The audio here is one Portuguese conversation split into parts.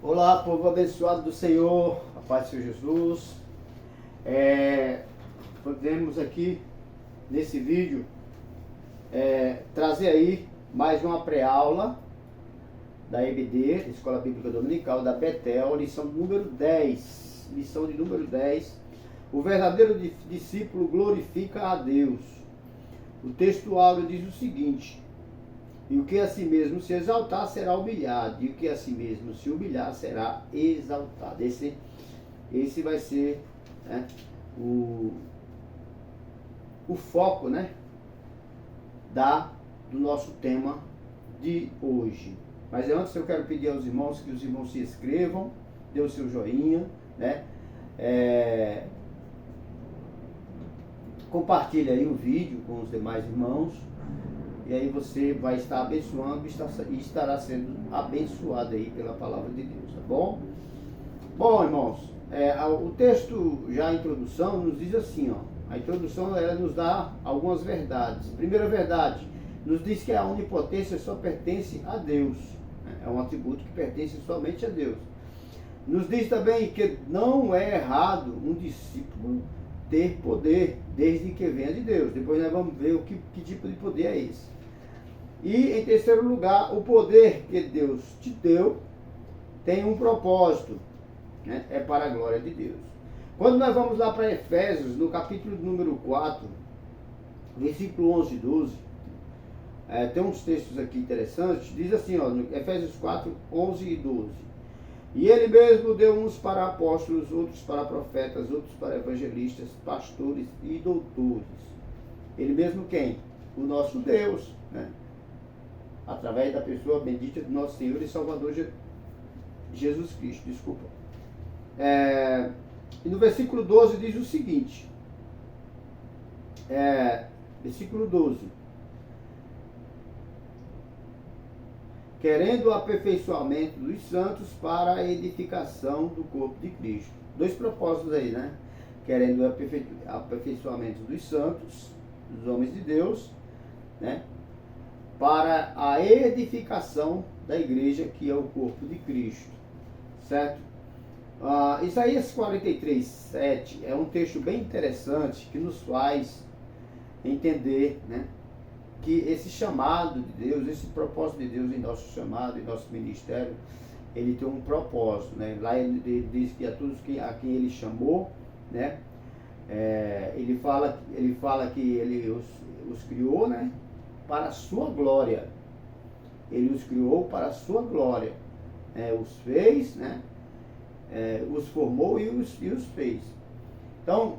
Olá, povo abençoado do Senhor, a paz do Senhor Jesus. Podemos aqui, nesse vídeo, trazer aí mais uma pré-aula da EBD, Escola Bíblica Dominical, da Betel, lição número 10. Lição de número 10. O verdadeiro discípulo glorifica a Deus. O texto áureo diz o seguinte: e o que a si mesmo se exaltar será humilhado, e o que a si mesmo se humilhar será exaltado. Esse vai ser, né, o foco, né, do nosso tema de hoje. Mas antes eu quero pedir aos irmãos que os irmãos se inscrevam, dê o seu joinha, né? Compartilhe aí o vídeo com os demais irmãos. E aí você vai estar abençoando e estará sendo abençoado aí pela palavra de Deus, tá bom? Bom, irmãos, o texto, já a introdução, nos diz assim, ó. A introdução, ela nos dá algumas verdades. Primeira verdade, nos diz que a onipotência só pertence a Deus. É um atributo que pertence somente a Deus. Nos diz também que não é errado um discípulo ter poder, desde que venha de Deus. Depois nós vamos ver que tipo de poder é esse. E, em terceiro lugar, o poder que Deus te deu tem um propósito, né? É para a glória de Deus. Quando nós vamos lá para Efésios, no capítulo número 4, versículo 11 e 12, tem uns textos aqui interessantes, diz assim, ó, no Efésios 4, 11 e 12. E ele mesmo deu uns para apóstolos, outros para profetas, outros para evangelistas, pastores e doutores. Ele mesmo quem? O nosso Deus, né? Através da pessoa bendita do nosso Senhor e Salvador Jesus Cristo, desculpa. E no versículo 12 diz o seguinte, versículo 12. Querendo o aperfeiçoamento dos santos para a edificação do corpo de Cristo. Dois propósitos aí, né? Querendo o aperfeiçoamento dos santos, dos homens de Deus, né? Para a edificação da igreja, que é o corpo de Cristo, certo? Isaías 43, 7 é um texto bem interessante que nos faz entender, né, que esse chamado de Deus, esse propósito de Deus em nosso chamado, em nosso ministério, ele tem um propósito, né? Lá ele diz que a todos a quem ele chamou, né, ele fala que ele os criou, né, para a sua glória. Ele os criou para a sua glória. Os fez, né, os formou e os fez. Então,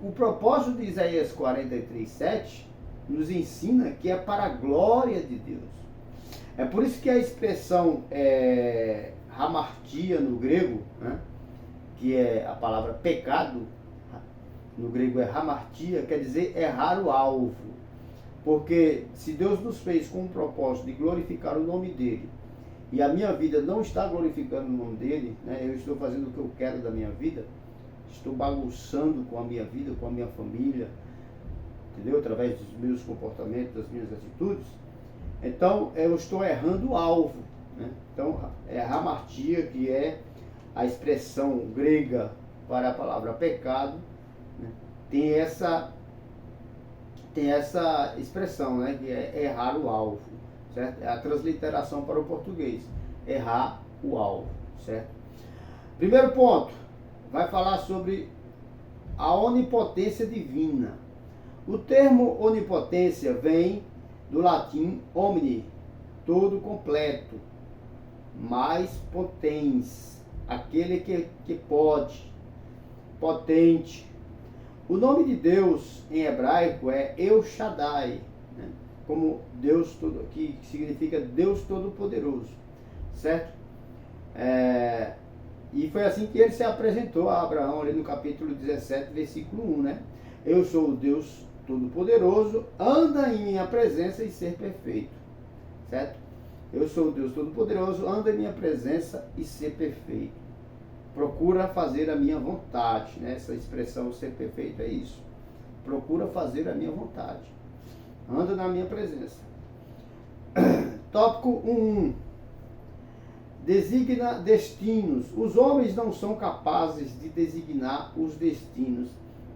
o propósito de Isaías 43, 7 nos ensina que é para a glória de Deus. É por isso que a expressão hamartia no grego, né, que é a palavra pecado, no grego é hamartia, quer dizer errar o alvo. Porque se Deus nos fez com o propósito de glorificar o nome dele, e a minha vida não está glorificando o nome dele, né, eu estou fazendo o que eu quero da minha vida, estou bagunçando com a minha vida, com a minha família, entendeu? Através dos meus comportamentos, das minhas atitudes, então eu estou errando o alvo, né? Então é a hamartia, que é a expressão grega para a palavra pecado, né? Tem essa expressão, né, que é errar o alvo, certo? É a transliteração para o português, errar o alvo, certo? Primeiro ponto, vai falar sobre a onipotência divina. O termo onipotência vem do latim omni, todo completo, mais potens, aquele que pode, potente. O nome de Deus em hebraico é El Shaddai, né? Como Deus todo, que significa Deus Todo-Poderoso, certo? E foi assim que ele se apresentou a Abraão, ali no capítulo 17, versículo 1, né? Eu sou o Deus Todo-Poderoso, anda em minha presença e ser perfeito, certo? Eu sou o Deus Todo-Poderoso, anda em minha presença e ser perfeito. Procura fazer a minha vontade, né? Essa expressão ser perfeito é isso. Procura fazer a minha vontade. Anda na minha presença. Tópico 1. designa destinos. Os homens não são capazes de designar os destinos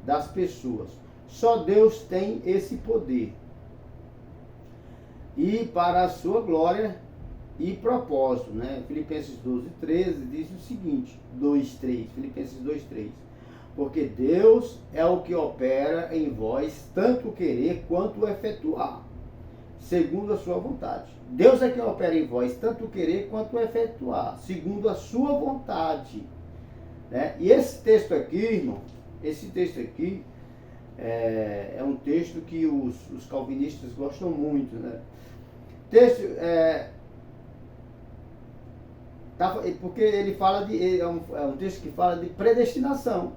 das pessoas. Só Deus tem esse poder. E para a sua glória e propósito, né? Filipenses 12:13 diz o seguinte, 2:3, Filipenses 2:3. Porque Deus é o que opera em vós, tanto o querer quanto o efetuar, segundo a sua vontade. Deus é quem opera em vós, tanto o querer quanto o efetuar, segundo a sua vontade. Né? E esse texto aqui, irmão, é um texto que os calvinistas gostam muito, né? Texto, porque ele fala é um texto que fala de predestinação,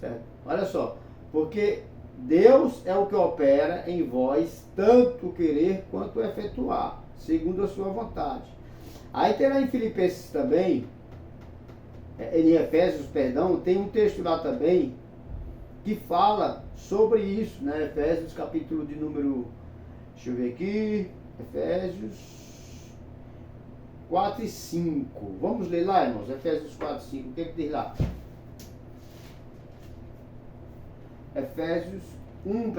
certo? Olha só, porque Deus é o que opera em vós, tanto querer quanto efetuar, segundo a sua vontade. Aí tem lá em Filipenses também, em Efésios, perdão, tem um texto lá também que fala sobre isso, né? Efésios, capítulo de número, deixa eu ver aqui, Efésios 4 e 5. Vamos ler lá, irmãos, Efésios 4 e 5, o que é que diz lá? Efésios 1,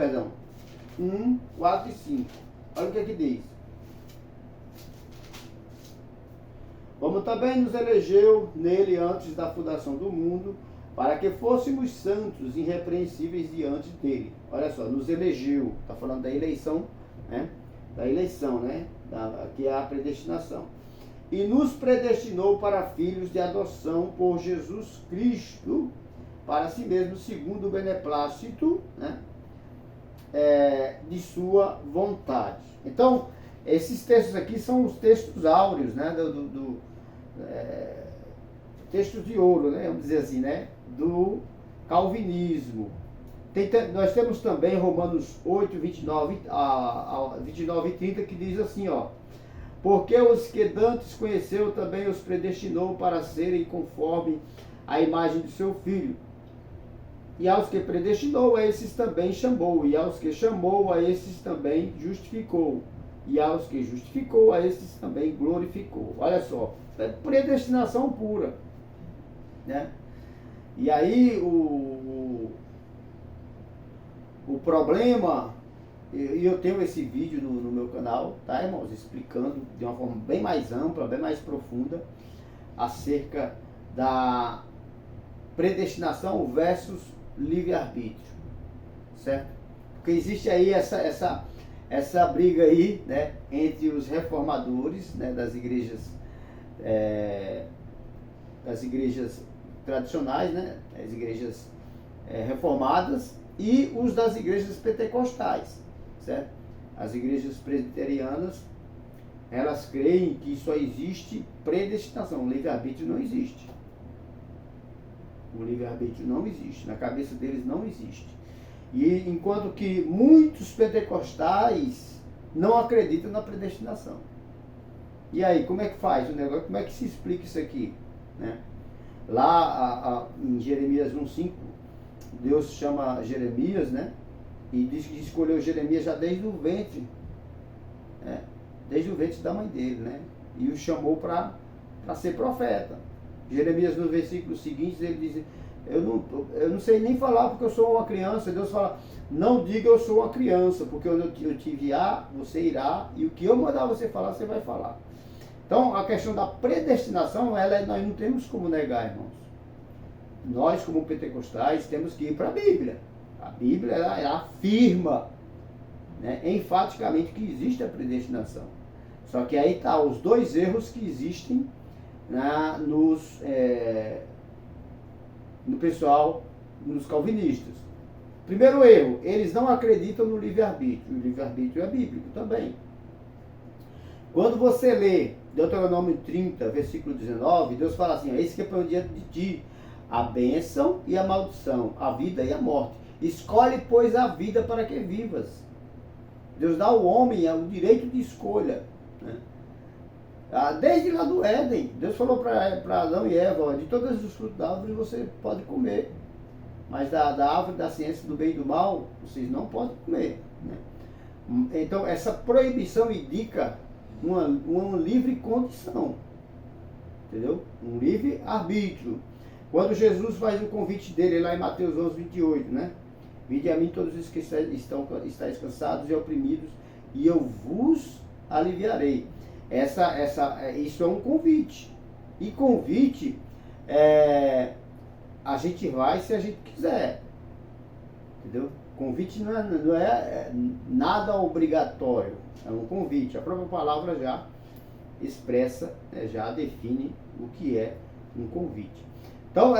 4 e 5. Olha o que é que diz. Como também nos elegeu nele antes da fundação do mundo, para que fôssemos santos e irrepreensíveis diante dele. Olha só, nos elegeu, está falando da eleição, né? Da eleição, né? Que é a predestinação. E nos predestinou para filhos de adoção por Jesus Cristo, para si mesmo, segundo o beneplácito, né? De sua vontade. Então, esses textos aqui são os textos áureos, né? Textos de ouro, né? Vamos dizer assim, né? Do calvinismo. Nós temos também Romanos 8, 29 e 30, que diz assim, ó: porque os que dantes conheceu também os predestinou para serem conforme a imagem de seu Filho. E aos que predestinou, a esses também chamou. E aos que chamou, a esses também justificou. E aos que justificou, a esses também glorificou. Olha só, é predestinação pura, né? E aí o problema, e eu tenho esse vídeo no meu canal, tá, irmãos, explicando de uma forma bem mais ampla, bem mais profunda, acerca da predestinação versus livre-arbítrio, certo? Porque existe aí essa briga aí, né, entre os reformadores, né, das igrejas tradicionais, né, as igrejas reformadas, e os das igrejas pentecostais, certo? As igrejas presbiterianas, elas creem que só existe predestinação, o livre-arbítrio não existe. O livre-arbítrio não existe, na cabeça deles não existe. E enquanto que muitos pentecostais não acreditam na predestinação. E aí, como é que faz o negócio? Como é que se explica isso aqui, né? Lá em Jeremias 1:5, Deus chama Jeremias, né? E diz que escolheu Jeremias já desde o ventre, né? Desde o ventre da mãe dele, né? E o chamou para ser profeta. Jeremias, no versículo seguinte, ele diz: eu não sei nem falar porque eu sou uma criança. Deus fala: não diga eu sou uma criança, porque eu te enviar, você irá, e o que eu mandar você falar, você vai falar. Então, a questão da predestinação, nós não temos como negar, irmãos. Nós, como pentecostais, temos que ir para a Bíblia. A Bíblia, ela afirma, né, enfaticamente que existe a predestinação. Só que aí está os dois erros que existem no pessoal, nos calvinistas. Primeiro erro, eles não acreditam no livre-arbítrio. O livre-arbítrio é bíblico também. Quando você lê Deuteronômio 30, versículo 19, Deus fala assim: eis que eu ponho diante de ti a bênção e a maldição, a vida e a morte. Escolhe, pois, a vida para que vivas. Deus dá ao homem o direito de escolha, né? Desde lá do Éden, Deus falou para Adão e Eva: de todos os frutos da árvore você pode comer, mas da árvore da ciência do bem e do mal vocês não podem comer, né? Então essa proibição indica uma livre condição, entendeu? Um livre-arbítrio. Quando Jesus faz o convite dele lá em Mateus 11, 28, né? Vinde a mim todos os que estáis cansados e oprimidos, e eu vos aliviarei. Isso é um convite. E convite, a gente vai se a gente quiser. Entendeu? Convite não é nada obrigatório. É um convite. A própria palavra já expressa, já define o que é um convite. Então,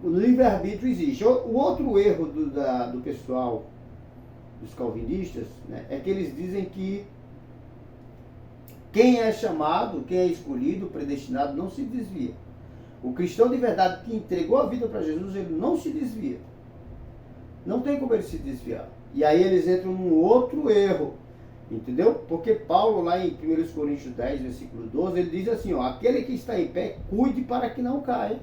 o livre-arbítrio existe. O outro erro do pessoal, dos calvinistas, né, é que eles dizem que quem é chamado, quem é escolhido, predestinado, não se desvia. O cristão de verdade que entregou a vida para Jesus, ele não se desvia. Não tem como ele se desviar. E aí eles entram num outro erro. Entendeu? Porque Paulo, lá em 1 Coríntios 10, versículo 12, ele diz assim, ó, aquele que está em pé, cuide para que não caia.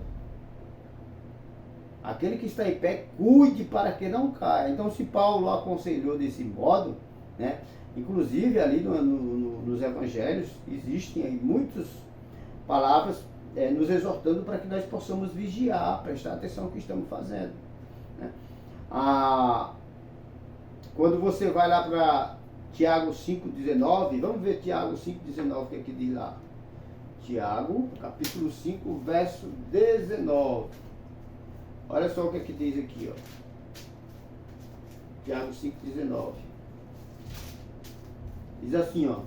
Aquele que está em pé, cuide para que não caia. Então, se Paulo aconselhou desse modo, né, inclusive ali nos evangelhos, existem aí muitas palavras nos exortando para que nós possamos vigiar, prestar atenção no que estamos fazendo. Né? Quando você vai lá para Tiago 5,19, vamos ver Tiago 5,19, o que é que diz lá? Tiago, capítulo 5, verso 19. Olha só o que é que diz aqui, ó. Tiago 5,19. Diz assim, ó.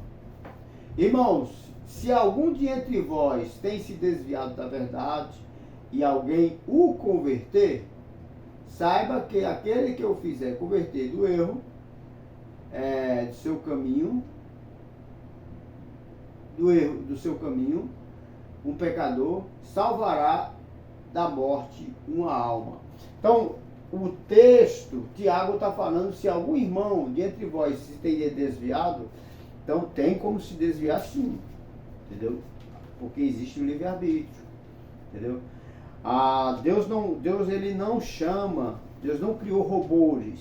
Irmãos, se algum de entre vós tem se desviado da verdade e alguém o converter, saiba que aquele que o fizer converter do erro, do seu caminho, do seu caminho, um pecador salvará da morte uma alma. Então, o texto, Tiago está falando, se algum irmão de entre vós se tenha desviado, então tem como se desviar sim, entendeu? Porque existe o livre-arbítrio, entendeu? Deus ele não chama, Deus não criou robôs,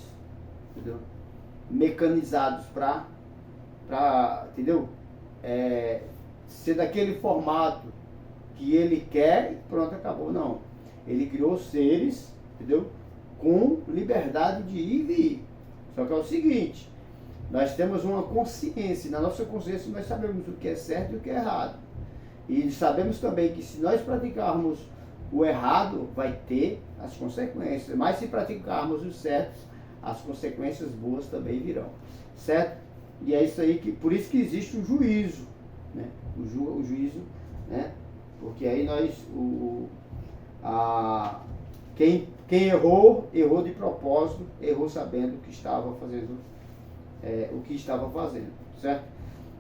entendeu? Mecanizados para entendeu? Ser daquele formato que ele quer e pronto, acabou. Não. Ele criou seres, entendeu? Com liberdade de ir e vir. Só que é o seguinte, nós temos uma consciência, na nossa consciência nós sabemos o que é certo e o que é errado. E sabemos também que se nós praticarmos o errado, vai ter as consequências. Mas se praticarmos os certos, as consequências boas também virão. Certo? E é isso aí, por isso que existe o juízo. Né? O juízo, né? Porque aí quem errou de propósito, errou sabendo que estava fazendo o que estava fazendo, certo?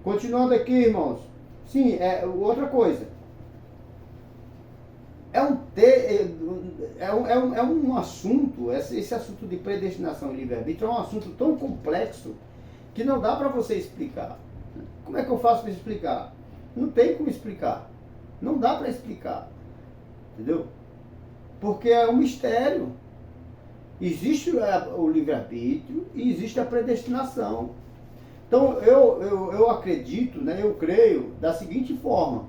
Continuando aqui, irmãos. Sim, outra coisa. É um assunto, esse assunto de predestinação e livre-arbítrio é um assunto tão complexo que não dá para você explicar. Como é que eu faço para explicar? Não tem como explicar. Não dá para explicar. Entendeu? Porque é um mistério. Existe o livre-arbítrio e existe a predestinação. Então, eu acredito, né, eu creio da seguinte forma,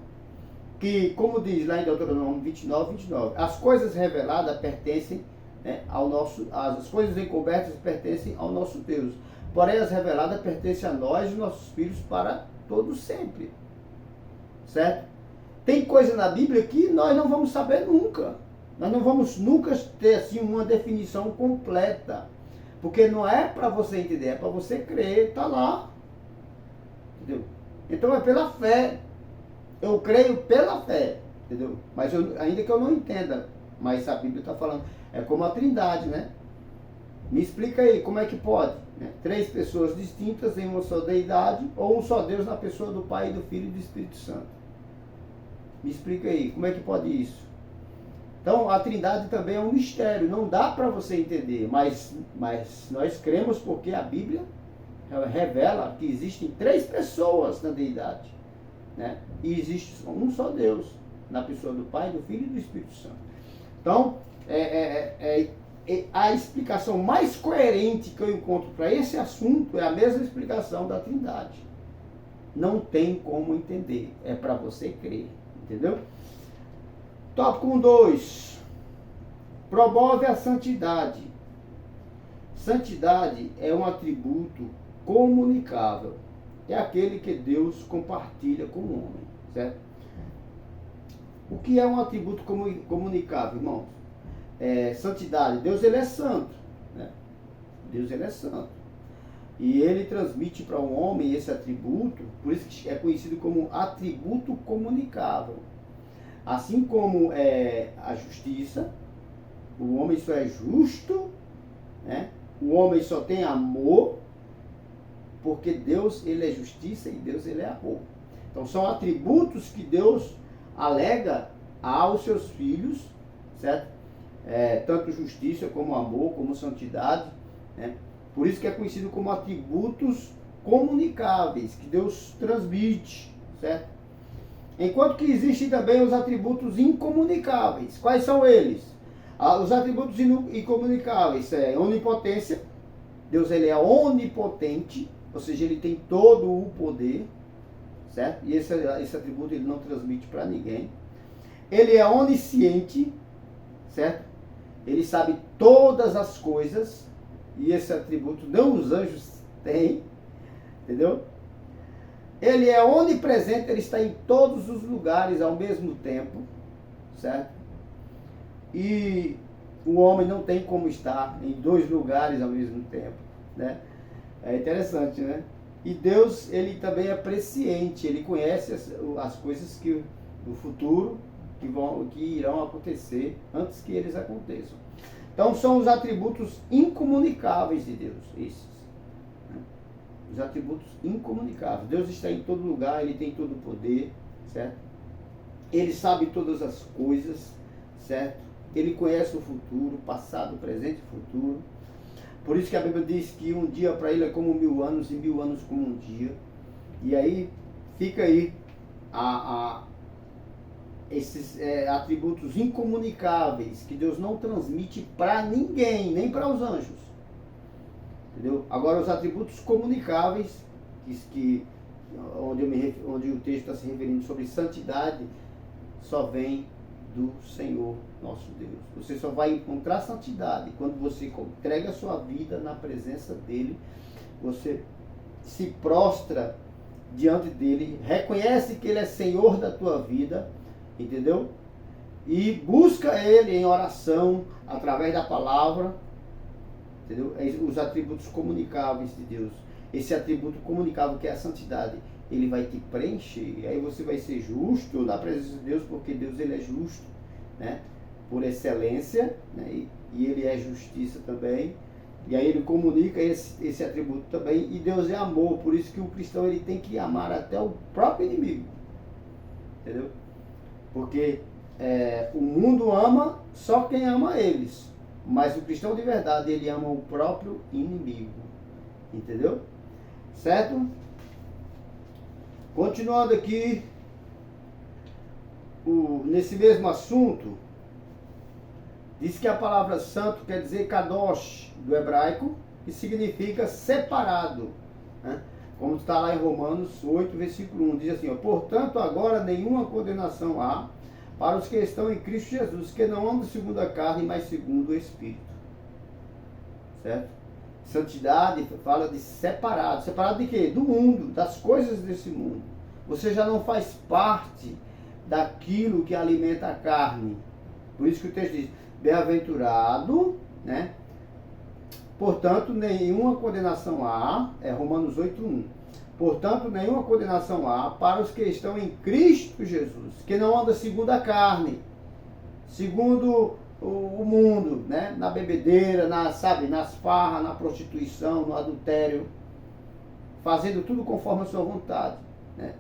que, como diz lá em Deuteronômio 29, as coisas reveladas pertencem, né, as coisas encobertas pertencem ao nosso Deus. Porém, as reveladas pertencem a nós e nossos filhos para todo sempre. Certo? Tem coisa na Bíblia que nós não vamos saber nunca. Nós não vamos nunca ter assim uma definição completa. Porque não é para você entender, é para você crer, está lá. Entendeu? Então é pela fé. Eu creio pela fé. Entendeu? Mas ainda que eu não entenda, mas a Bíblia está falando. É como a Trindade, né? Me explica aí, como é que pode? Né? 3 pessoas distintas em uma só deidade, ou um só Deus na pessoa do Pai, do Filho e do Espírito Santo. Me explica aí, como é que pode isso? Então, a Trindade também é um mistério, não dá para você entender, mas nós cremos porque a Bíblia revela que existem 3 pessoas na deidade, né? E existe um só Deus, na pessoa do Pai, do Filho e do Espírito Santo. Então, a explicação mais coerente que eu encontro para esse assunto é a mesma explicação da Trindade. Não tem como entender, é para você crer. Entendeu? Tópico 2. Promove a santidade. Santidade é um atributo comunicável. É aquele que Deus compartilha com o homem, certo? O que é um atributo comunicável, irmãos? Santidade. Deus, ele é santo, né? Deus, ele é santo. E ele transmite para o homem esse atributo, por isso que é conhecido como atributo comunicável. Assim como a justiça, o homem só é justo, né? O homem só tem amor, porque Deus, ele é justiça e Deus, ele é amor. Então são atributos que Deus alega aos seus filhos, certo? Tanto justiça como amor, como santidade, né? Por isso que é conhecido como atributos comunicáveis, que Deus transmite, certo? Enquanto que existem também os atributos incomunicáveis. Quais são eles? Os atributos incomunicáveis é onipotência. Deus, ele é onipotente, ou seja, ele tem todo o poder, certo? E esse atributo ele não transmite para ninguém. Ele é onisciente, certo? Ele sabe todas as coisas, e esse atributo não os anjos têm, entendeu? Ele é onipresente, ele está em todos os lugares ao mesmo tempo, certo? E o homem não tem como estar em 2 lugares ao mesmo tempo, né? É interessante, né? E Deus, ele também é presciente, ele conhece as coisas do futuro que irão acontecer antes que eles aconteçam. Então são os atributos incomunicáveis de Deus, esses. Né? Os atributos incomunicáveis. Deus está em todo lugar, ele tem todo o poder, certo? Ele sabe todas as coisas, certo? Ele conhece o futuro, passado, presente e futuro. Por isso que a Bíblia diz que um dia para ele é como 1000 anos e 1000 anos como um dia. E aí fica aí esses atributos incomunicáveis que Deus não transmite para ninguém, nem para os anjos. Entendeu? Agora os atributos comunicáveis, onde o texto está se referindo sobre santidade, só vem do Senhor nosso Deus. Você só vai encontrar santidade quando você entrega a sua vida na presença dele, você se prostra diante dele, reconhece que ele é Senhor da tua vida, entendeu? E busca ele em oração, através da palavra, entendeu? Os atributos comunicáveis de Deus. Esse atributo comunicável que é a santidade, ele vai te preencher, e aí você vai ser justo na presença de Deus, porque Deus, ele é justo, né? Por excelência, né? E ele é justiça também, e aí ele comunica esse atributo também, e Deus é amor, por isso que o cristão, ele tem que amar até o próprio inimigo, entendeu? Porque o mundo ama só quem ama eles, mas o cristão de verdade, ele ama o próprio inimigo, entendeu? Certo? Continuando aqui, nesse mesmo assunto, diz que a palavra santo quer dizer kadosh, do hebraico, que significa separado, né? Como está lá em Romanos 8, versículo 1, diz assim, ó, portanto agora nenhuma condenação há para os que estão em Cristo Jesus, que não andam segundo a carne, mas segundo o Espírito. Certo? Santidade fala de separado. Separado de quê? Do mundo, das coisas desse mundo. Você já não faz parte daquilo que alimenta a carne. Por isso que o texto diz, bem-aventurado, né? Portanto, nenhuma condenação há, Romanos 8:1. Portanto, nenhuma condenação há para os que estão em Cristo Jesus, que não andam segundo a carne, segundo o mundo, né? Na bebedeira, nas farras, na prostituição, no adultério, fazendo tudo conforme a sua vontade, né?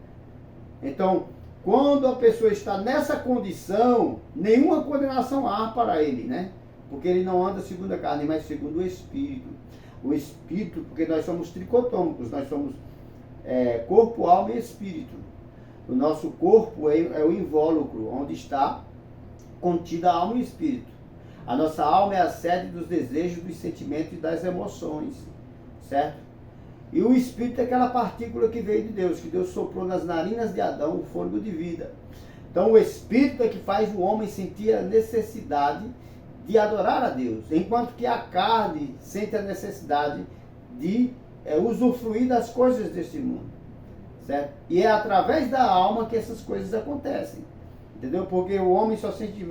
Então, quando a pessoa está nessa condição, nenhuma condenação há para ele, né? Porque ele não anda segundo a carne, mas segundo o Espírito. O Espírito, porque nós somos tricotômicos, nós somos corpo, alma e espírito. O nosso corpo é o invólucro, onde está contida a alma e o espírito. A nossa alma é a sede dos desejos, dos sentimentos e das emoções, certo? E o espírito é aquela partícula que veio de Deus, que Deus soprou nas narinas de Adão o fôlego de vida. Então o Espírito é que faz o homem sentir a necessidade de adorar a Deus, enquanto que a carne sente a necessidade de usufruir das coisas desse mundo, certo? E é através da alma que essas coisas acontecem, entendeu? Porque o homem só sente,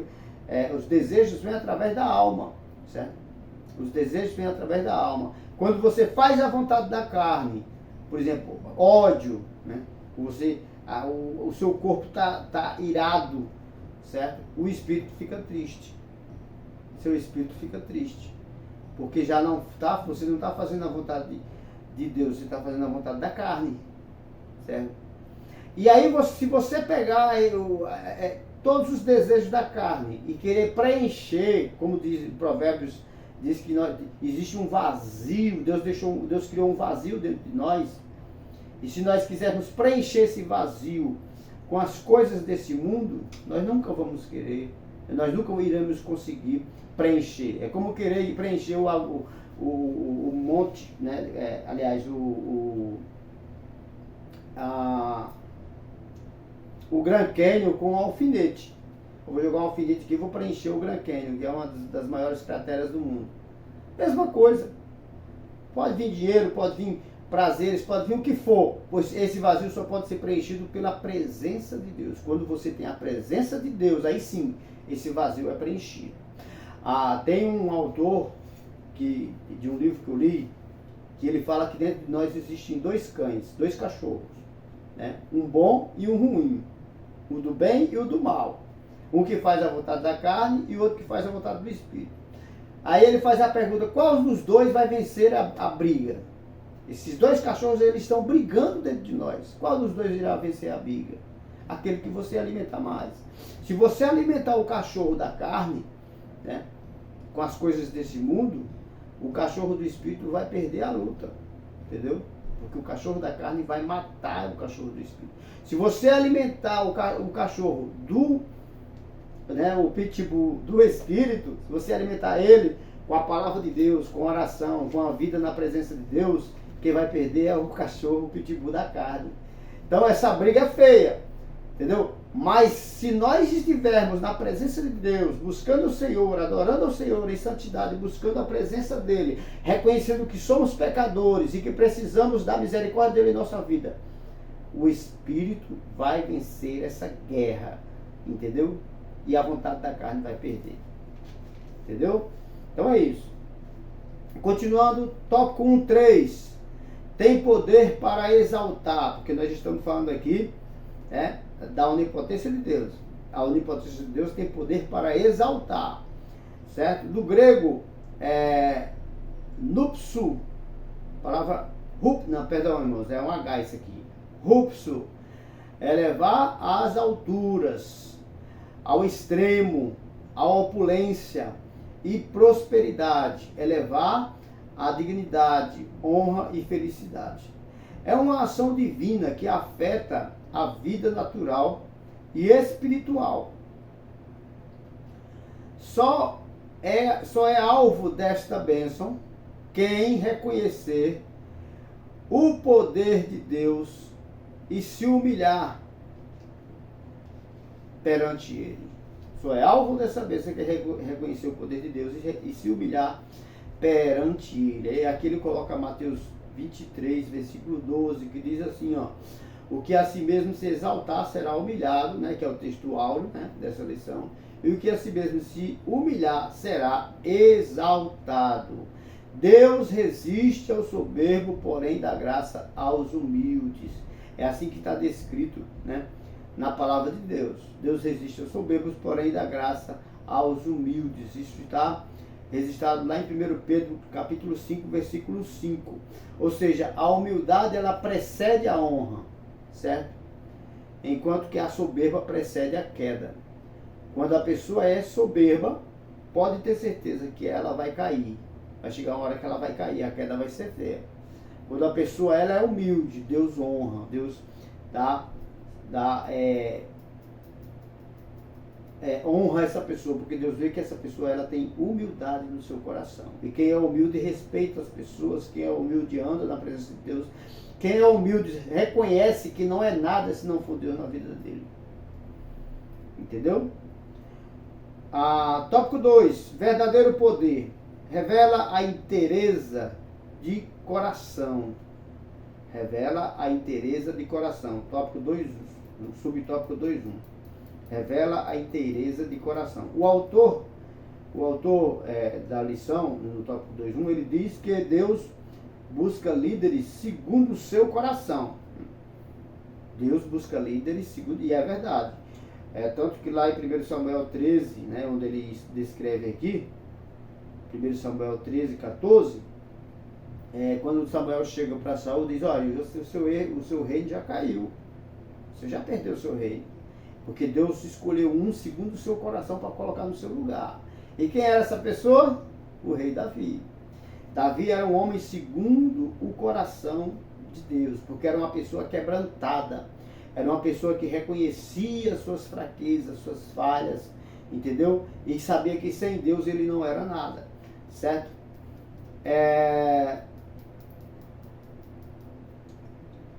os desejos vêm através da alma, certo? Os desejos vêm através da alma. Quando você faz a vontade da carne, por exemplo, ódio, né? O seu corpo tá irado, certo? O espírito fica triste. Seu espírito fica triste. Porque já não tá, você não está fazendo a vontade de Deus, você está fazendo a vontade da carne, certo? E aí, se você pegar todos os desejos da carne e querer preencher, como diz Provérbios, diz que existe um vazio, Deus criou um vazio dentro de nós, e se nós quisermos preencher esse vazio com as coisas desse mundo, nós nunca vamos querer, nós nunca iremos conseguir preencher. É como querer preencher o monte, né? Aliás, o Grand Canyon com um alfinete. Eu vou jogar um alfinete aqui e vou preencher o Grand Canyon, que é uma das maiores crateras do mundo. Mesma coisa. Pode vir dinheiro, pode vir prazeres, pode vir o que for, pois esse vazio só pode ser preenchido pela presença de Deus. Quando você tem a presença de Deus, aí sim, esse vazio é preenchido. Tem um autor de um livro que eu li, que ele fala que dentro de nós existem dois cães, dois cachorros, né? Um bom e um ruim, o do bem e o do mal. Um que faz a vontade da carne e o outro que faz a vontade do Espírito. Aí ele faz a pergunta, qual dos dois vai vencer a briga? Esses dois cachorros, eles estão brigando dentro de nós. Qual dos dois irá vencer a briga? Aquele que você alimentar mais. Se você alimentar o cachorro da carne, né, com as coisas desse mundo, o cachorro do Espírito vai perder a luta. Entendeu? Porque o cachorro da carne vai matar o cachorro do Espírito. Se você alimentar o cachorro o pitbull do Espírito, se você alimentar ele com a palavra de Deus, com oração, com a vida na presença de Deus, quem vai perder é o cachorro, o pitbull da carne. Então essa briga é feia, entendeu? Mas se nós estivermos na presença de Deus, buscando o Senhor, adorando ao Senhor em santidade, buscando a presença dEle, reconhecendo que somos pecadores e que precisamos da misericórdia dEle em nossa vida, o Espírito vai vencer essa guerra, entendeu? E a vontade da carne vai perder, entendeu? Então é isso. Continuando, tópico 1.3. Tem poder para exaltar, porque nós estamos falando aqui da onipotência de Deus. A onipotência de Deus tem poder para exaltar, certo? Do grego, nupsu, palavra irmãos, é um H isso aqui. Rupsu, elevar às alturas, ao extremo, à opulência e prosperidade, elevar a dignidade, honra e felicidade. É uma ação divina que afeta a vida natural e espiritual. Só é alvo desta bênção quem reconhecer o poder de Deus e se humilhar perante Ele. Só é alvo dessa bênção quem reconhecer o poder de Deus e se humilhar perante Ele. E aqui ele coloca Mateus 23, versículo 12, que diz assim, o que a si mesmo se exaltar será humilhado, né, que é o texto áureo, né, dessa lição, e o que a si mesmo se humilhar será exaltado. Deus resiste ao soberbo, porém dá graça aos humildes. É assim que está descrito, né, na palavra de Deus. Deus resiste aos soberbos, porém dá graça aos humildes. Isso está registrado lá em 1 Pedro, capítulo 5, versículo 5. Ou seja, a humildade, ela precede a honra, certo? Enquanto que a soberba precede a queda. Quando a pessoa é soberba, pode ter certeza que ela vai cair. Vai chegar uma hora que ela vai cair, a queda vai ser feia. Quando a pessoa ela é humilde, Deus honra, Deus honra essa pessoa, porque Deus vê que essa pessoa ela tem humildade no seu coração. E quem é humilde respeita as pessoas, quem é humilde anda na presença de Deus, quem é humilde reconhece que não é nada se não for Deus na vida dele. Entendeu? Tópico 2. Verdadeiro poder. Revela a inteireza de coração. Revela a inteireza de coração. Tópico 2, subtópico 2.1. Revela a inteireza de coração. O autor da lição, no tópico 2.1, ele diz que Deus busca líderes segundo o seu coração. Deus busca líderes segundo, e é verdade. Tanto que lá em 1 Samuel 13, né, onde ele descreve aqui, 1 Samuel 13, 14, quando Samuel chega para Saul, diz: olha, o seu reino já caiu, você já perdeu o seu reino, porque Deus escolheu um segundo o seu coração para colocar no seu lugar. E quem era essa pessoa? O rei Davi. Davi era um homem segundo o coração de Deus, porque era uma pessoa quebrantada, era uma pessoa que reconhecia suas fraquezas, suas falhas, entendeu? E sabia que sem Deus ele não era nada, certo?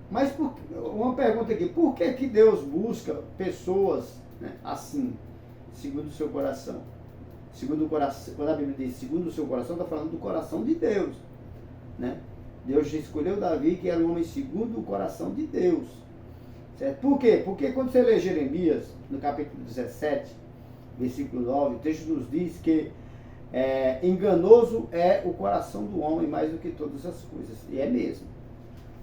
Mas uma pergunta aqui: por que Deus busca pessoas, né, assim, segundo o seu coração? Segundo o coração, quando a Bíblia diz segundo o seu coração, está falando do coração de Deus, né? Deus escolheu Davi, que era um homem segundo o coração de Deus, certo? Por quê? Porque quando você lê Jeremias, no capítulo 17, versículo 9, o texto nos diz que enganoso é o coração do homem mais do que todas as coisas. E é mesmo.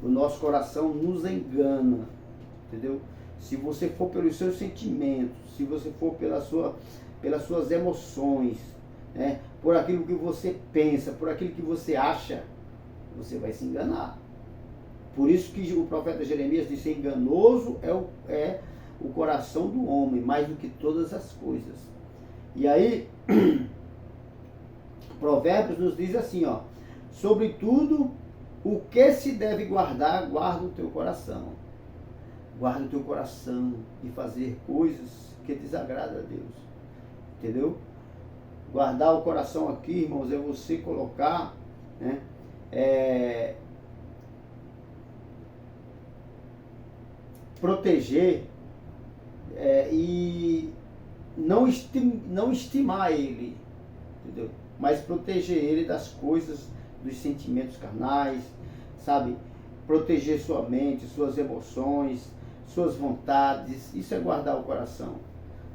O nosso coração nos engana, entendeu? Se você for pelos seus sentimentos, se você for pelas suas emoções, né, por aquilo que você pensa, por aquilo que você acha, você vai se enganar. Por isso que o profeta Jeremias disse: enganoso é o coração do homem, mais do que todas as coisas. E aí, Provérbios nos diz assim, ó: sobretudo, o que se deve guardar, guarda o teu coração. Guarda o teu coração e fazer coisas que desagradam a Deus. Entendeu? Guardar o coração aqui, irmãos, é você colocar, né, proteger e não estimar ele, entendeu? Mas proteger ele das coisas, dos sentimentos carnais, sabe? Proteger sua mente, suas emoções, suas vontades. Isso é guardar o coração,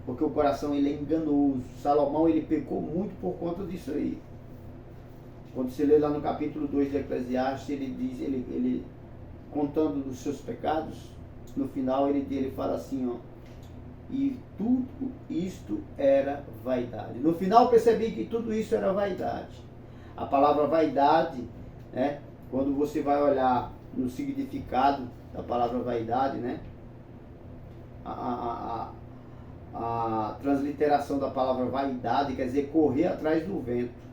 porque o coração ele é enganoso. Salomão ele pecou muito por conta disso aí. Quando você lê lá no capítulo 2 de Eclesiastes, ele diz, ele contando dos seus pecados, no final ele fala assim, ó: e tudo isto era vaidade. No final percebi que tudo isso era vaidade. A palavra vaidade, né, quando você vai olhar no significado da palavra vaidade, né, a transliteração da palavra vaidade quer dizer correr atrás do vento.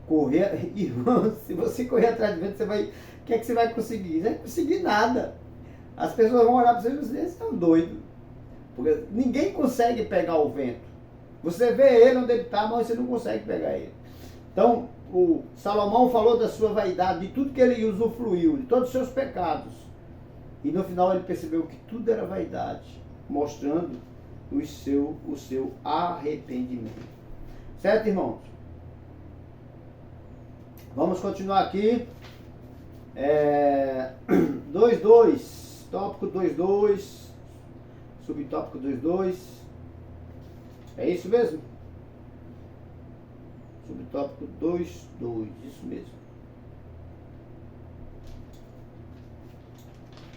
Correr, irmão, se você correr atrás do vento, o que é que você vai conseguir? Você não vai conseguir nada. As pessoas vão olhar para você e dizer: vocês estão doidos. Porque ninguém consegue pegar o vento. Você vê ele onde ele está, mas você não consegue pegar ele. Então, o Salomão falou da sua vaidade, de tudo que ele usufruiu, de todos os seus pecados. E no final ele percebeu que tudo era vaidade, mostrando o seu arrependimento. Certo, irmãos? Vamos continuar aqui. 2.2, tópico 2.2, subtópico 2.2. É isso mesmo? Subtópico 2.2, isso mesmo.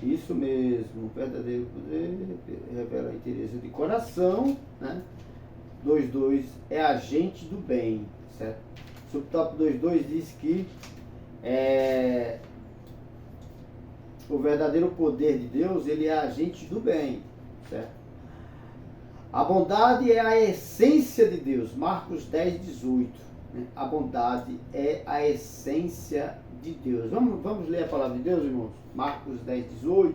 Isso mesmo, verdadeiro poder revela a inteireza de coração, né? 2.2 é agente do bem, certo? Subtópico 2.2 diz que o verdadeiro poder de Deus, ele é agente do bem, certo? A bondade é a essência de Deus, Marcos 10:18. Né? A bondade é a essência de Deus. Vamos ler a palavra de Deus, irmãos? Marcos 10:18.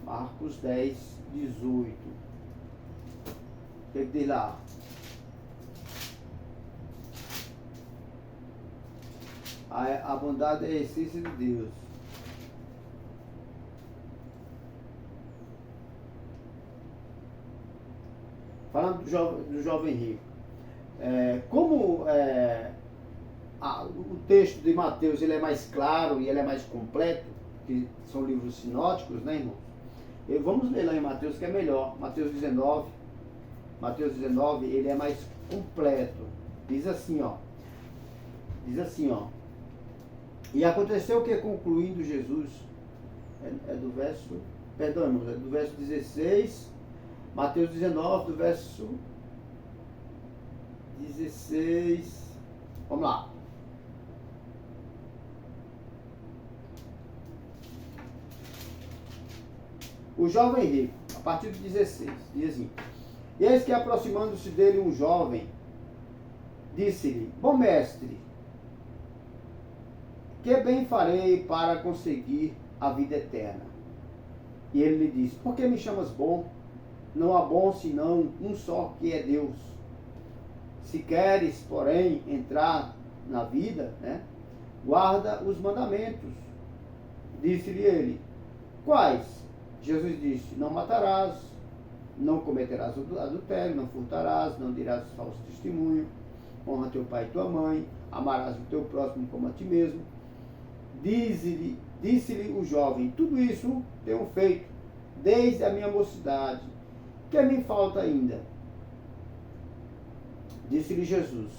Marcos 10:18. O que diz lá? A bondade é a essência de Deus. falando do jovem rico, o texto de Mateus ele é mais claro e ele é mais completo, que são livros sinóticos, né, irmãos? Vamos ler lá em Mateus, que é melhor. Mateus 19, ele é mais completo. Diz assim, ó. E aconteceu que, concluindo Jesus, do verso 16, Mateus 19, do verso 16, vamos lá. O jovem rico, a partir do 16, diz assim: e eis que, aproximando-se dele um jovem, disse-lhe: bom mestre, que bem farei para conseguir a vida eterna? E ele lhe disse: por que me chamas bom? Não há bom senão um só, que é Deus. Se queres, porém, entrar na vida, né, guarda os mandamentos. Disse-lhe ele: quais? Jesus disse: não matarás, não cometerás adultério, não furtarás, não dirás falso testemunho, honra teu pai e tua mãe, amarás o teu próximo como a ti mesmo. Disse-lhe o jovem: tudo isso tenho feito desde a minha mocidade. Que me falta ainda? Disse-lhe Jesus: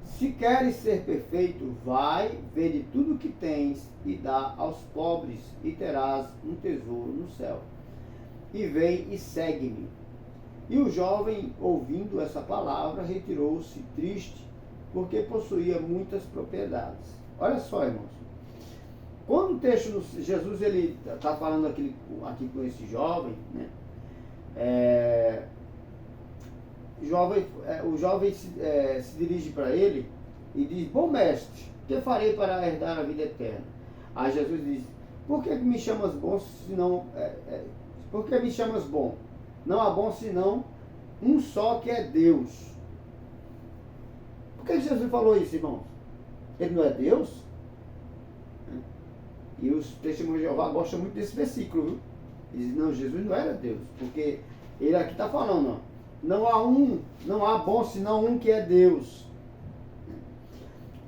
se queres ser perfeito, vai, vende tudo o que tens e dá aos pobres, e terás um tesouro no céu. E vem e segue-me. E o jovem, ouvindo essa palavra, retirou-se triste, porque possuía muitas propriedades. Olha só, irmãos. Quando o texto, Jesus ele está falando aqui com esse jovem, né? O jovem se dirige para ele e diz: bom mestre, que farei para herdar a vida eterna? Aí Jesus diz: por que me chamas bom, senão por que me chamas bom? Não há bom senão um só, que é Deus. Por que Jesus falou isso, irmãos? Ele não é Deus? E os testemunhos de Jeová gostam muito desse versículo, viu? Eles dizem: não, Jesus não era Deus, porque ele aqui está falando, ó, não há bom senão um, que é Deus.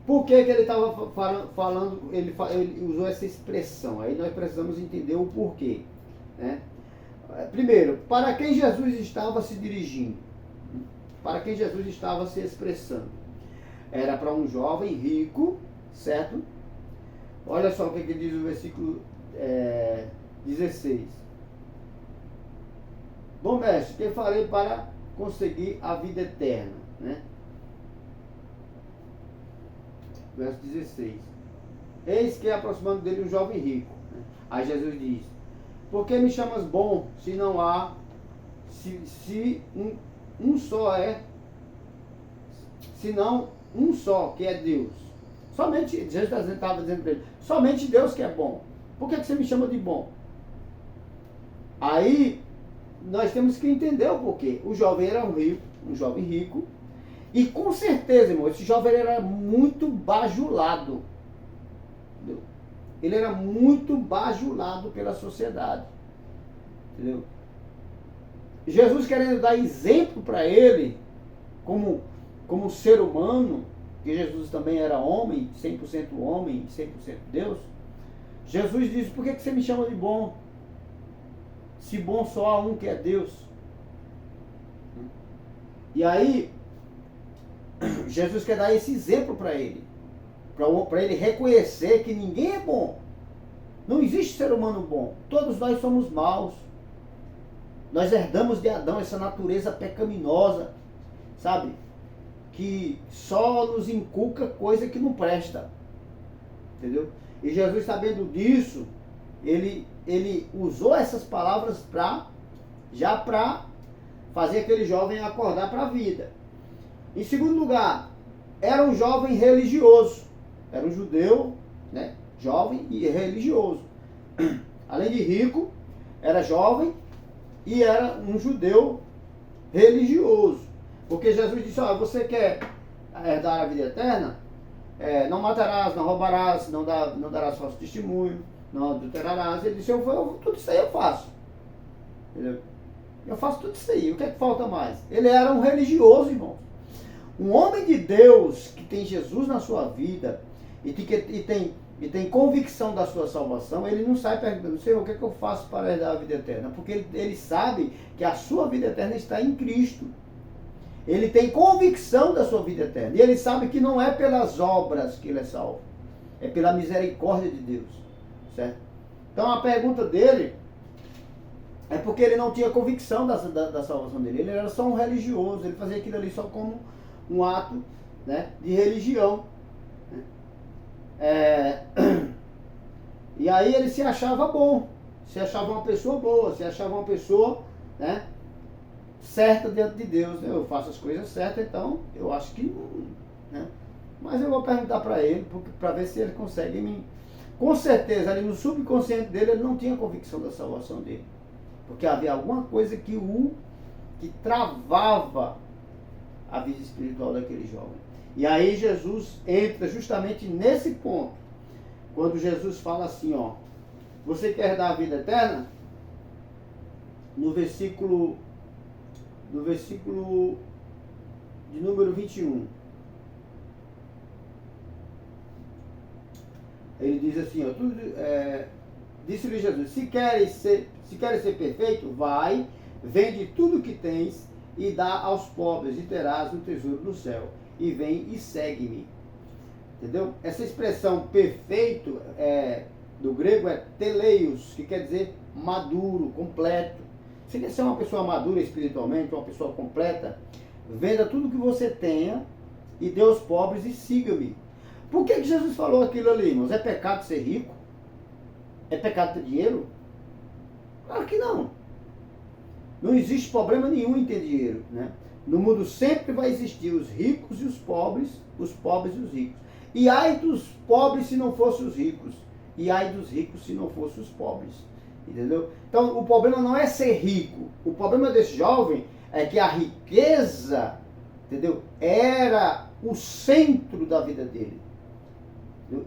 Por que ele estava falando, ele usou essa expressão? Aí nós precisamos entender o porquê, né? Primeiro, para quem Jesus estava se dirigindo? Para quem Jesus estava se expressando? Era para um jovem rico, certo? Olha só o que diz o versículo 16. Bom mestre, que farei para conseguir a vida eterna? Né? Verso 16. Eis que, aproximando dele, um jovem rico. Né? Aí Jesus diz: por que me chamas bom, se não há, se um só é, senão um só, que é Deus? Somente, Jesus estava dizendo para ele: somente Deus que é bom. Por que você me chama de bom? Aí, nós temos que entender o porquê. O jovem era um jovem rico, e com certeza, irmão, esse jovem era muito bajulado. Entendeu? Ele era muito bajulado pela sociedade. Entendeu? Jesus, querendo dar exemplo para ele, como ser humano, que Jesus também era homem 100% Deus, Jesus disse: por que você me chama de bom? Se bom só há um, que é Deus. E aí, Jesus quer dar esse exemplo para ele, para ele reconhecer que ninguém é bom. Não existe ser humano bom. Todos nós somos maus. Nós herdamos de Adão essa natureza pecaminosa, sabe? Que só nos inculca coisa que não presta. Entendeu? E Jesus, sabendo disso, ele usou essas palavras para fazer aquele jovem acordar para a vida. Em segundo lugar, era um jovem religioso. Era um judeu, né? Jovem e religioso. Além de rico, era jovem e era um judeu religioso. Porque Jesus disse: ó, você quer herdar a vida eterna? Não matarás, não roubarás, não darás falso testemunho, não adulterarás. Ele disse: tudo isso aí eu faço. Entendeu? Eu faço tudo isso aí. O que é que falta mais? Ele era um religioso, irmão. Um homem de Deus que tem Jesus na sua vida e tem convicção da sua salvação, ele não sai perguntando, Senhor, o que é que eu faço para herdar a vida eterna? Porque ele sabe que a sua vida eterna está em Cristo. Ele tem convicção da sua vida eterna. E ele sabe que não é pelas obras que ele é salvo. É pela misericórdia de Deus. Certo? Então a pergunta dele é porque ele não tinha convicção da salvação dele. Ele era só um religioso. Ele fazia aquilo ali só como um ato, né, de religião. E aí ele se achava bom. Se achava uma pessoa boa. Se achava uma pessoa, né, certa diante de Deus, né? Eu faço as coisas certas, então eu acho que não, né? Mas eu vou perguntar para ele, para ver se ele consegue me... Com certeza, ali no subconsciente dele, ele não tinha convicção da salvação dele. Porque havia alguma coisa que travava a vida espiritual daquele jovem. E aí Jesus entra justamente nesse ponto. Quando Jesus fala assim, ó, você quer dar a vida eterna? No versículo de número 21. Ele diz assim, ó, disse-lhe Jesus, se queres ser perfeito, vai, vende tudo que tens e dá aos pobres, e terás um tesouro no céu. E vem e segue-me. Entendeu? Essa expressão perfeito do grego é teleios, que quer dizer maduro, completo. Você quer ser uma pessoa madura espiritualmente, uma pessoa completa? Venda tudo que você tenha e dê aos pobres e siga-me. Por que Jesus falou aquilo ali, irmãos? É pecado ser rico? É pecado ter dinheiro? Claro que não. Não existe problema nenhum em ter dinheiro, né? No mundo sempre vai existir os ricos e os pobres e os ricos. E ai dos pobres se não fossem os ricos. E ai dos ricos se não fossem os pobres. Entendeu? Então o problema não é ser rico. O problema desse jovem é que a riqueza, entendeu, era o centro da vida dele.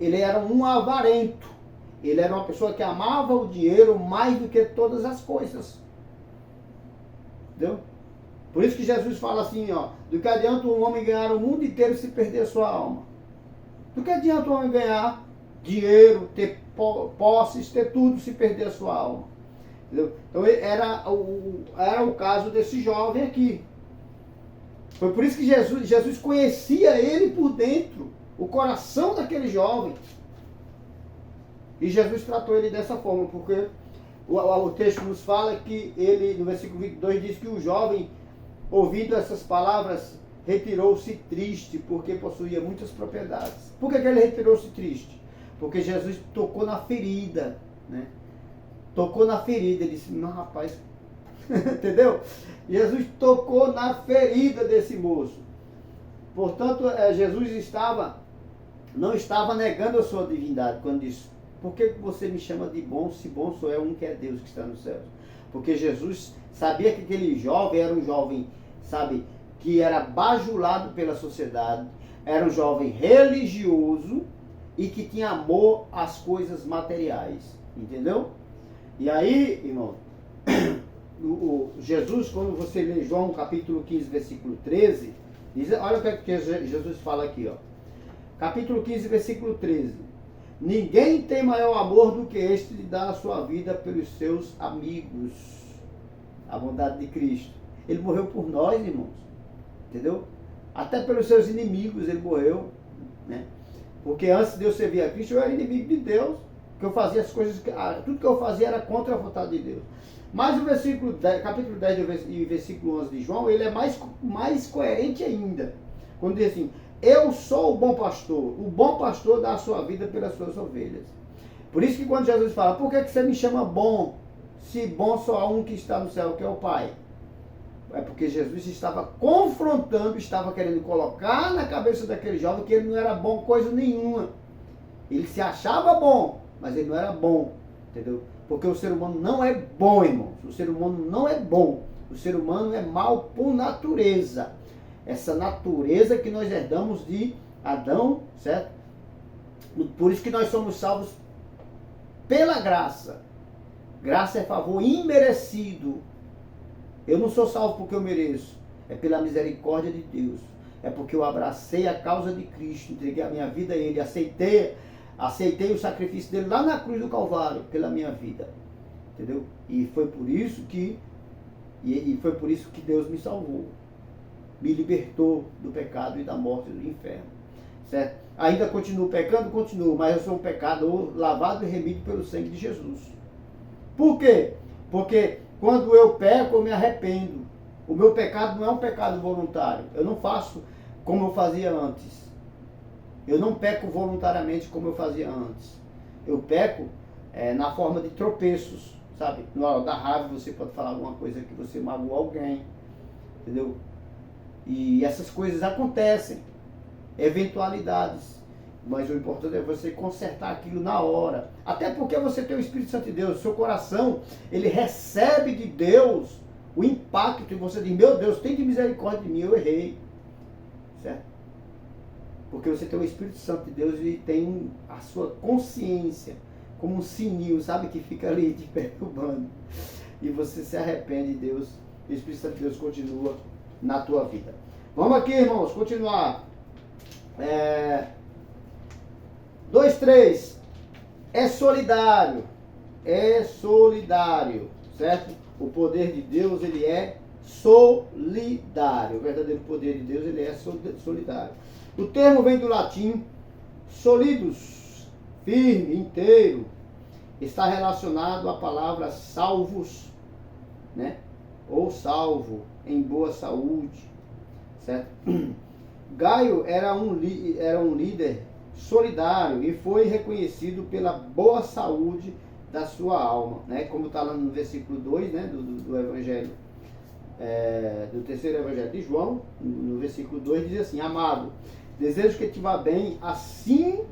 Ele era um avarento. Ele era uma pessoa que amava o dinheiro mais do que todas as coisas. Entendeu? Por isso que Jesus fala assim, ó, do que adianta um homem ganhar o mundo inteiro se perder a sua alma? Do que adianta um homem ganhar dinheiro, ter posses, ter tudo, se perder a sua alma? Entendeu? Então era o caso desse jovem aqui. Foi por isso que Jesus conhecia ele por dentro, o coração daquele jovem. E Jesus tratou ele dessa forma, porque o texto nos fala que ele, no versículo 22, diz que o jovem, ouvindo essas palavras, retirou-se triste, porque possuía muitas propriedades. Por que ele retirou-se triste? Porque Jesus tocou na ferida, né? Tocou na ferida, ele disse, não, rapaz, entendeu? Jesus tocou na ferida desse moço. Portanto, Jesus não estava negando a sua divindade, quando disse, por que você me chama de bom, se bom sou eu, um que é Deus que está no céu? Porque Jesus sabia que aquele jovem era um jovem, sabe, que era bajulado pela sociedade, era um jovem religioso e que tinha amor às coisas materiais, entendeu? E aí, irmão, Jesus, quando você lê João capítulo 15, versículo 13, diz, olha o que Jesus fala aqui, ó. Capítulo 15, versículo 13. Ninguém tem maior amor do que este de dar a sua vida pelos seus amigos. A bondade de Cristo. Ele morreu por nós, irmãos. Entendeu? Até pelos seus inimigos ele morreu, né? Porque antes de eu servir a Cristo, eu era inimigo de Deus. Que eu fazia as coisas, tudo que eu fazia era contra a vontade de Deus. Mas o versículo 10, capítulo 10 e versículo 11 de João, ele é mais coerente ainda. Quando diz assim, eu sou o bom pastor. O bom pastor dá a sua vida pelas suas ovelhas. Por isso que quando Jesus fala, por que você me chama bom? Se bom só há um que está no céu, que é o Pai. É porque Jesus estava confrontando, estava querendo colocar na cabeça daquele jovem que ele não era bom coisa nenhuma. Ele se achava bom, mas ele não era bom. Entendeu? Porque o ser humano não é bom, irmãos. O ser humano não é bom. O ser humano é mau por natureza. Essa natureza que nós herdamos de Adão, certo? Por isso que nós somos salvos pela graça. Graça é favor imerecido. Eu não sou salvo porque eu mereço. É pela misericórdia de Deus. É porque eu abracei a causa de Cristo, entreguei a minha vida a Ele, aceitei o sacrifício dele lá na cruz do Calvário pela minha vida. Entendeu? E foi por isso que Deus me salvou. Me libertou do pecado e da morte e do inferno. Certo? Ainda continuo pecando? Continuo, mas eu sou um pecador lavado e remido pelo sangue de Jesus. Por quê? Porque quando eu peco, eu me arrependo. O meu pecado não é um pecado voluntário. Eu não faço como eu fazia antes. Eu não peco voluntariamente como eu fazia antes. Eu peco na forma de tropeços, sabe? Na hora da raiva você pode falar alguma coisa que você magoou alguém, entendeu? E essas coisas acontecem, eventualidades. Mas o importante é você consertar aquilo na hora. Até porque você tem o Espírito Santo de Deus. Seu coração, ele recebe de Deus o impacto. E você diz, meu Deus, tem de misericórdia de mim, eu errei. Certo? Porque você tem o Espírito Santo de Deus e tem a sua consciência como um sininho, sabe? Que fica ali te perturbando. E você se arrepende de Deus. E o Espírito Santo de Deus continua na tua vida. Vamos aqui, irmãos, continuar. 2:3. É solidário. É solidário. Certo? O poder de Deus, ele é solidário. O verdadeiro poder de Deus, ele é solidário. O termo vem do latim solidus, firme, inteiro. Está relacionado à palavra salvus, né? Ou salvo, em boa saúde. Certo? Gaio era um líder solidário e foi reconhecido pela boa saúde da sua alma, né? Como está lá no versículo 2, né? do Evangelho, do terceiro Evangelho de João, no versículo 2 diz assim: amado, desejo que te vá bem, assim,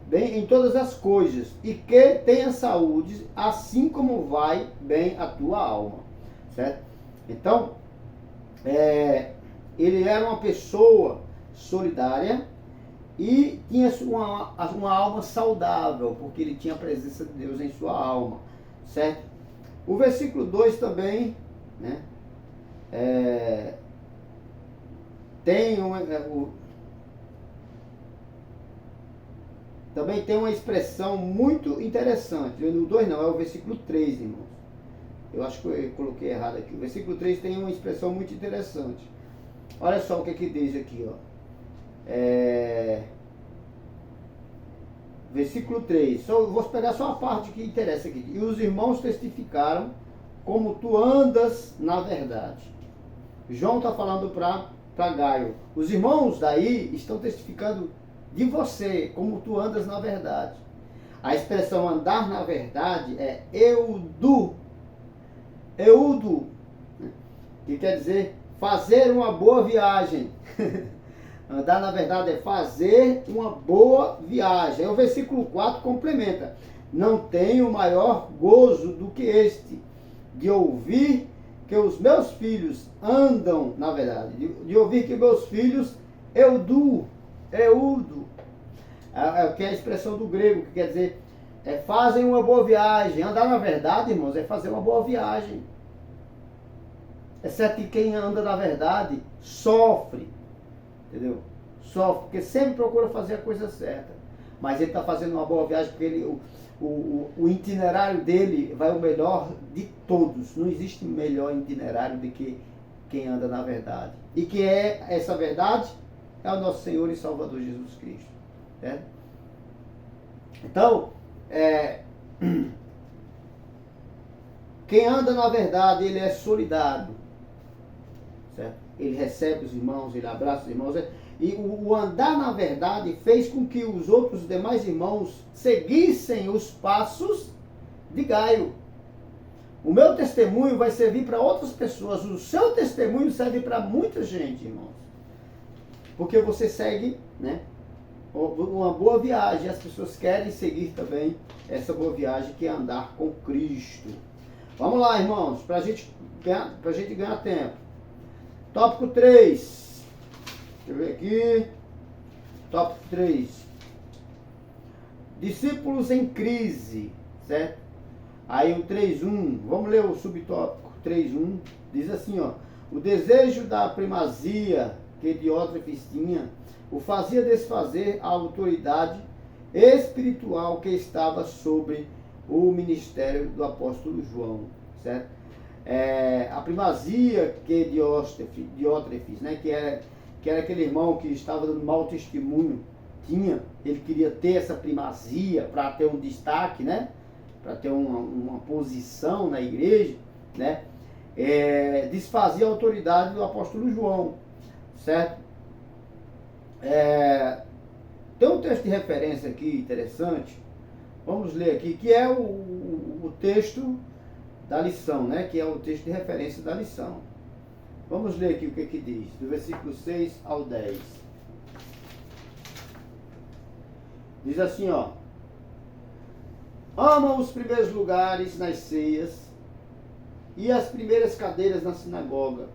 bem em todas as coisas, e que tenha saúde, assim como vai bem a tua alma. Certo? Então, ele era uma pessoa solidária e tinha uma alma saudável, porque ele tinha a presença de Deus em sua alma. Certo? O versículo 2 também, né, também tem uma expressão muito interessante. No 2 não, é o versículo 3, irmãos. Eu acho que eu coloquei errado aqui. O versículo 3 tem uma expressão muito interessante. Olha só o que diz aqui, ó. Versículo 3. Vou pegar só a parte que interessa aqui. E os irmãos testificaram como tu andas na verdade. João está falando para Gaio. Os irmãos daí estão testificando de você, como tu andas na verdade. A expressão andar na verdade é eudu, que quer dizer fazer uma boa viagem. Andar na verdade é fazer uma boa viagem. Aí o versículo 4 complementa: não tenho maior gozo do que este, de ouvir que os meus filhos andam na verdade, de ouvir que meus filhos eudu, que é a expressão do grego, que quer dizer fazem uma boa viagem. Andar na verdade, irmãos, é fazer uma boa viagem. É certo que quem anda na verdade sofre, entendeu? Sofre, porque sempre procura fazer a coisa certa. Mas ele está fazendo uma boa viagem porque o itinerário dele vai o melhor de todos. Não existe melhor itinerário do que quem anda na verdade. E que é essa verdade? É o nosso Senhor e Salvador Jesus Cristo. Certo? Então, quem anda na verdade, ele é solidário. Certo? Ele recebe os irmãos, ele abraça os irmãos. E o andar na verdade fez com que os outros demais irmãos seguissem os passos de Gaio. O meu testemunho vai servir para outras pessoas. O seu testemunho serve para muita gente, irmãos. Porque você segue, né, uma boa viagem. As pessoas querem seguir também essa boa viagem, que é andar com Cristo. Vamos lá, irmãos, para a gente ganhar tempo. Tópico 3. Deixa eu ver aqui. Tópico 3. Discípulos em crise, certo? Aí o 3.1, vamos ler o subtópico 3.1, diz assim, ó. O desejo da primazia que Diótrefes tinha o fazia desfazer a autoridade espiritual que estava sobre o ministério do apóstolo João, certo? A primazia que Diótrefes, né, que era aquele irmão que estava dando mau testemunho, ele queria ter essa primazia para ter um destaque, né, para ter uma posição na igreja, né, desfazia a autoridade do apóstolo João, certo? Tem um texto de referência aqui interessante, vamos ler aqui, que é o texto da lição, né? Que é o texto de referência da lição. Vamos ler aqui o que diz, do versículo 6 ao 10. Diz assim, ó. Amam os primeiros lugares nas ceias e as primeiras cadeiras na sinagoga,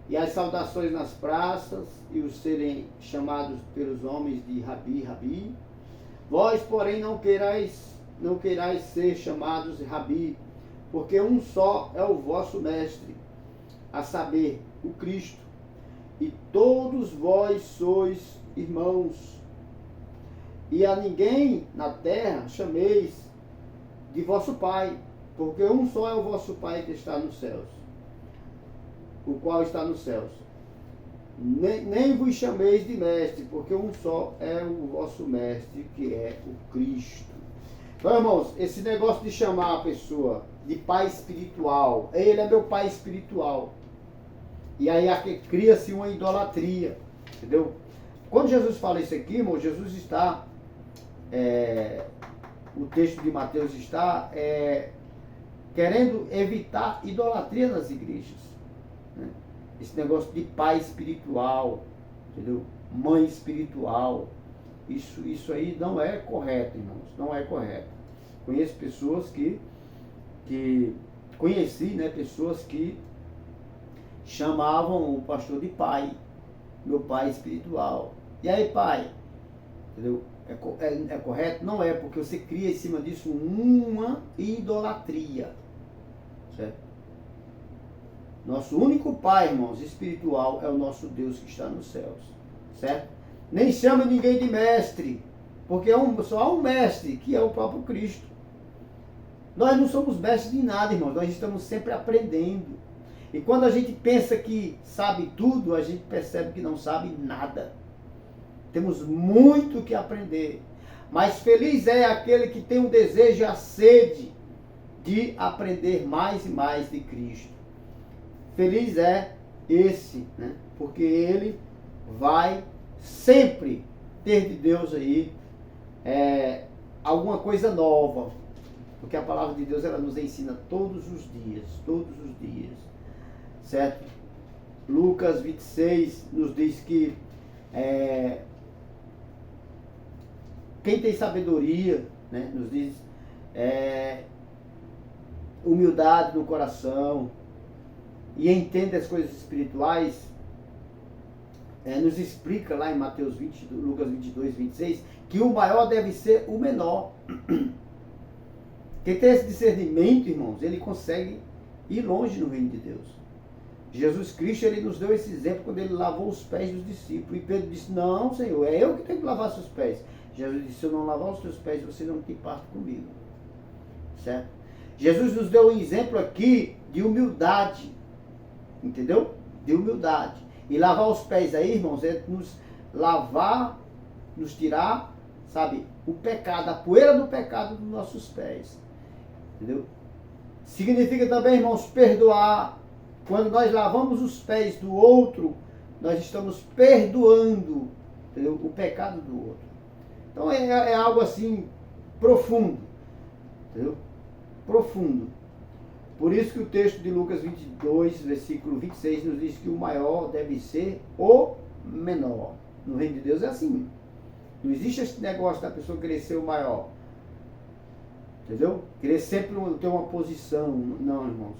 e as saudações nas praças, e os serem chamados pelos homens de Rabi, Rabi. Vós, porém, não queirais ser chamados de Rabi, porque um só é o vosso mestre, a saber, o Cristo, e todos vós sois irmãos. E a ninguém na terra chameis de vosso Pai, porque um só é o vosso Pai que está nos céus, o qual está nos céus. Nem vos chameis de mestre, porque um só é o vosso mestre, que é o Cristo. Então, irmãos, esse negócio de chamar a pessoa de pai espiritual, ele é meu pai espiritual. E aí aqui cria-se uma idolatria, entendeu? Quando Jesus fala isso aqui, irmão, Jesus está, o texto de Mateus está querendo evitar idolatria nas igrejas, né? Esse negócio de pai espiritual, entendeu? Mãe espiritual, isso aí não é correto, irmãos, não é correto. Conheço pessoas conheci, né, pessoas que chamavam o pastor de pai, meu pai espiritual. E aí, pai, entendeu? É correto? Não é, porque você cria em cima disso uma idolatria, certo? Nosso único pai, irmãos, espiritual é o nosso Deus que está nos céus, certo? Nem chama ninguém de mestre, porque só há um mestre, que é o próprio Cristo. Nós não somos mestres de nada, irmãos, nós estamos sempre aprendendo. E quando a gente pensa que sabe tudo, a gente percebe que não sabe nada. Temos muito que aprender. Mas feliz é aquele que tem o desejo e a sede de aprender mais e mais de Cristo. Feliz é esse, né? Porque ele vai sempre ter de Deus aí alguma coisa nova. Porque a palavra de Deus, ela nos ensina todos os dias, certo? Lucas 26 nos diz que quem tem sabedoria, né, nos diz humildade no coração e entende as coisas espirituais, nos explica lá em Lucas 22, 26, que o maior deve ser o menor. Quem tem esse discernimento, irmãos, ele consegue ir longe no reino de Deus. Jesus Cristo, ele nos deu esse exemplo quando ele lavou os pés dos discípulos. E Pedro disse, não, Senhor, é eu que tenho que lavar seus pés. Jesus disse, se eu não lavar os teus pés, você não tem parte comigo. Certo? Jesus nos deu um exemplo aqui de humildade. Entendeu? De humildade. E lavar os pés aí, irmãos, é nos lavar, nos tirar, sabe, o pecado, a poeira do pecado dos nossos pés. Entendeu? Significa também, irmãos, perdoar. Quando nós lavamos os pés do outro, nós estamos perdoando, entendeu? O pecado do outro. Então é algo assim profundo, entendeu? Profundo. Por isso que o texto de Lucas 22, versículo 26, nos diz que o maior deve ser o menor. No reino de Deus é assim. Não existe esse negócio da pessoa querer ser o maior. Entendeu? Querer sempre ter uma posição. Não, irmãos.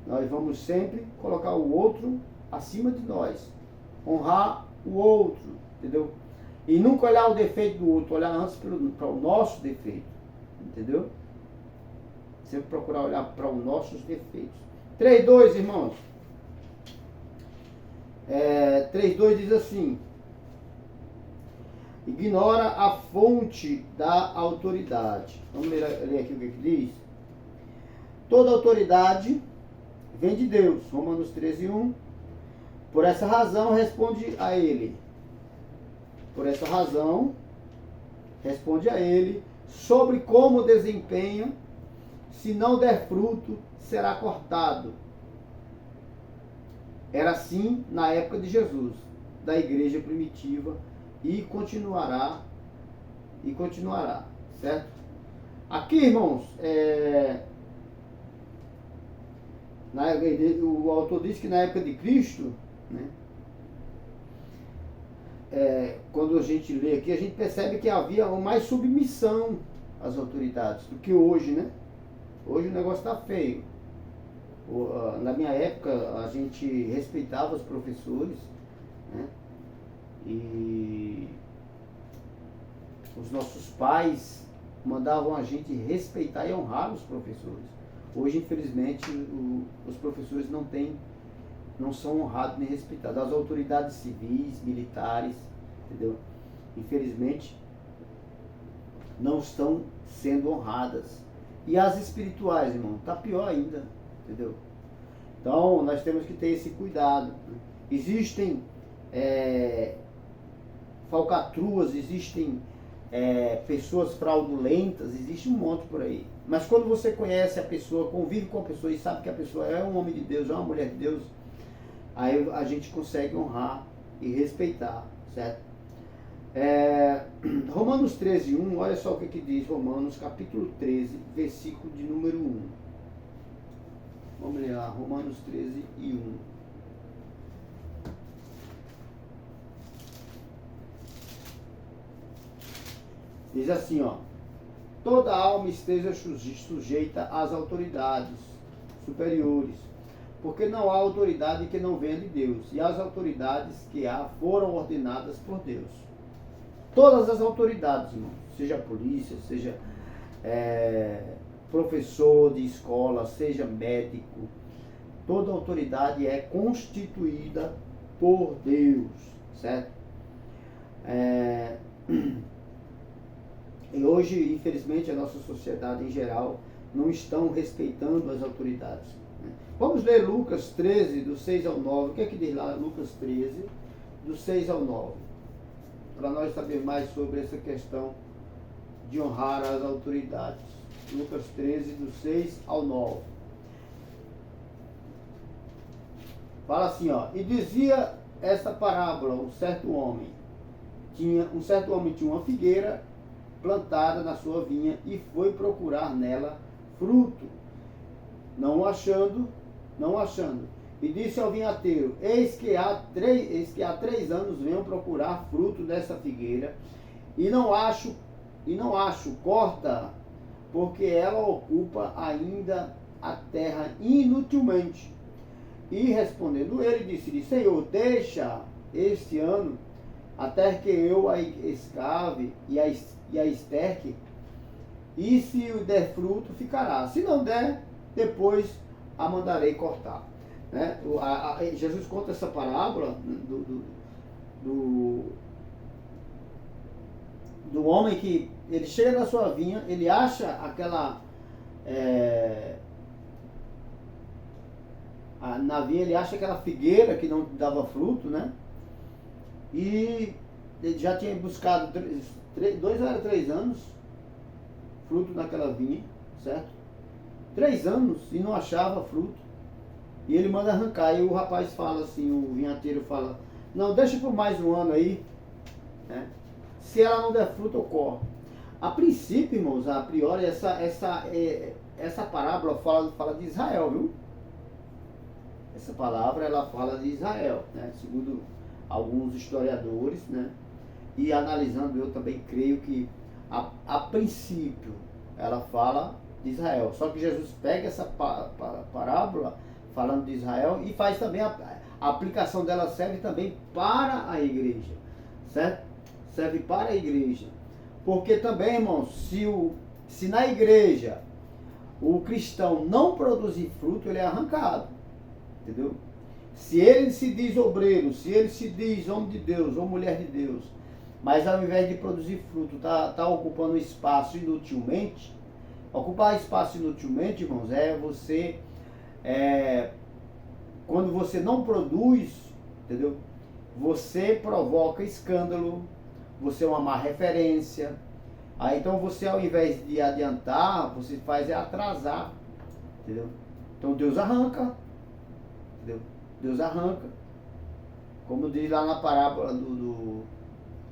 Nós vamos sempre colocar o outro acima de nós. Honrar o outro. Entendeu? E nunca olhar o defeito do outro. Olhar antes para o nosso defeito. Entendeu? Sempre procurar olhar para os nossos defeitos. 3:2, irmãos. 3:2 diz assim: ignora a fonte da autoridade. Vamos ler aqui o que diz. Toda autoridade vem de Deus. Romanos 13:1. Por essa razão responde a ele. Por essa razão responde a ele sobre como desempenha. Se não der fruto, será cortado. Era assim na época de Jesus, da igreja primitiva, e continuará, certo? Aqui, irmãos, o autor diz que na época de Cristo, né, quando a gente lê aqui, a gente percebe que havia mais submissão às autoridades do que hoje, né? Hoje o negócio está feio. Na minha época, a gente respeitava os professores, né? E os nossos pais mandavam a gente respeitar e honrar os professores. Hoje, infelizmente, os professores não são honrados nem respeitados. As autoridades civis, militares, entendeu? Infelizmente, não estão sendo honradas. E as espirituais, irmão, tá pior ainda, entendeu? Então, nós temos que ter esse cuidado, né? Existem falcatruas, existem pessoas fraudulentas, existe um monte por aí. Mas quando você conhece a pessoa, convive com a pessoa e sabe que a pessoa é um homem de Deus, é uma mulher de Deus, aí a gente consegue honrar e respeitar, certo? Romanos 13:1, olha só o que diz Romanos capítulo 13, versículo de número 1. Vamos ler lá, Romanos 13:1. Diz assim, ó: toda alma esteja sujeita às autoridades superiores, porque não há autoridade que não venha de Deus, e as autoridades que há foram ordenadas por Deus. Todas as autoridades, irmão, seja polícia, seja professor de escola, seja médico, toda autoridade é constituída por Deus, certo? E hoje, infelizmente, a nossa sociedade em geral não estão respeitando as autoridades, né? Vamos ler Lucas 13, do 6 ao 9. O que é que diz lá? Lucas 13, do 6 ao 9. Para nós saber mais sobre essa questão de honrar as autoridades. Lucas 13, do 6 ao 9. Fala assim, ó: e dizia esta parábola: um certo homem tinha uma figueira plantada na sua vinha e foi procurar nela fruto, não achando. E disse ao vinhateiro: eis que há 3 anos venho procurar fruto dessa figueira e não acho, corta, porque ela ocupa ainda a terra inutilmente. E respondendo ele, disse-lhe: Senhor, deixa este ano até que eu a escave e a esterque, e se der fruto, ficará. Se não der, depois a mandarei cortar. Né? Jesus conta essa parábola do homem que ele chega na sua vinha, ele acha aquela na vinha ele acha aquela figueira que não dava fruto, né? E ele já tinha buscado 2 a 3 anos fruto naquela vinha, certo? 3 anos e não achava fruto. E ele manda arrancar. E o rapaz fala assim, o vinhateiro fala: não, deixa por mais um ano aí, né? Se ela não der fruto, eu corto. A princípio, irmãos, a priori, essa parábola fala de Israel, viu? Essa palavra, ela fala de Israel, né? Segundo alguns historiadores, né? E analisando, eu também creio que a princípio ela fala de Israel. Só que Jesus pega essa parábola falando de Israel e faz também a aplicação dela, serve também para a igreja, certo? Serve para a igreja. Porque também, irmãos, se na igreja o cristão não produzir fruto, ele é arrancado. Entendeu? Se ele se diz obreiro, se ele se diz homem de Deus ou mulher de Deus, mas ao invés de produzir fruto, tá ocupando espaço inutilmente. Ocupar espaço inutilmente, irmãos, é você, quando você não produz, entendeu? Você provoca escândalo, você é uma má referência. Aí então você, ao invés de adiantar, você faz atrasar, entendeu? Então Deus arranca, entendeu? Deus arranca. Como diz lá na parábola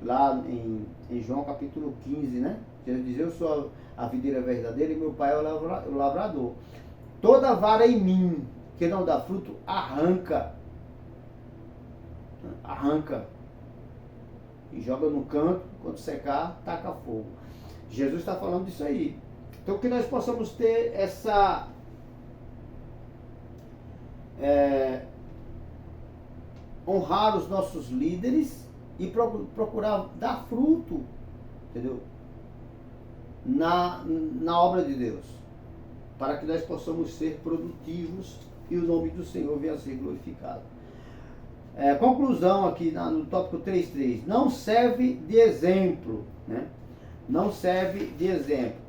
lá em João capítulo 15, né? Jesus diz, eu sou a videira verdadeira e meu pai é o lavrador. Toda vara em mim que não dá fruto, arranca. Arranca. E joga no canto, quando secar, taca fogo. Jesus está falando disso aí. Então que nós possamos ter essa... honrar os nossos líderes e procurar dar fruto, entendeu? Na obra de Deus, para que nós possamos ser produtivos e o nome do Senhor venha a ser glorificado. Conclusão aqui no tópico 3.3, não serve de exemplo, né? Não serve de exemplo.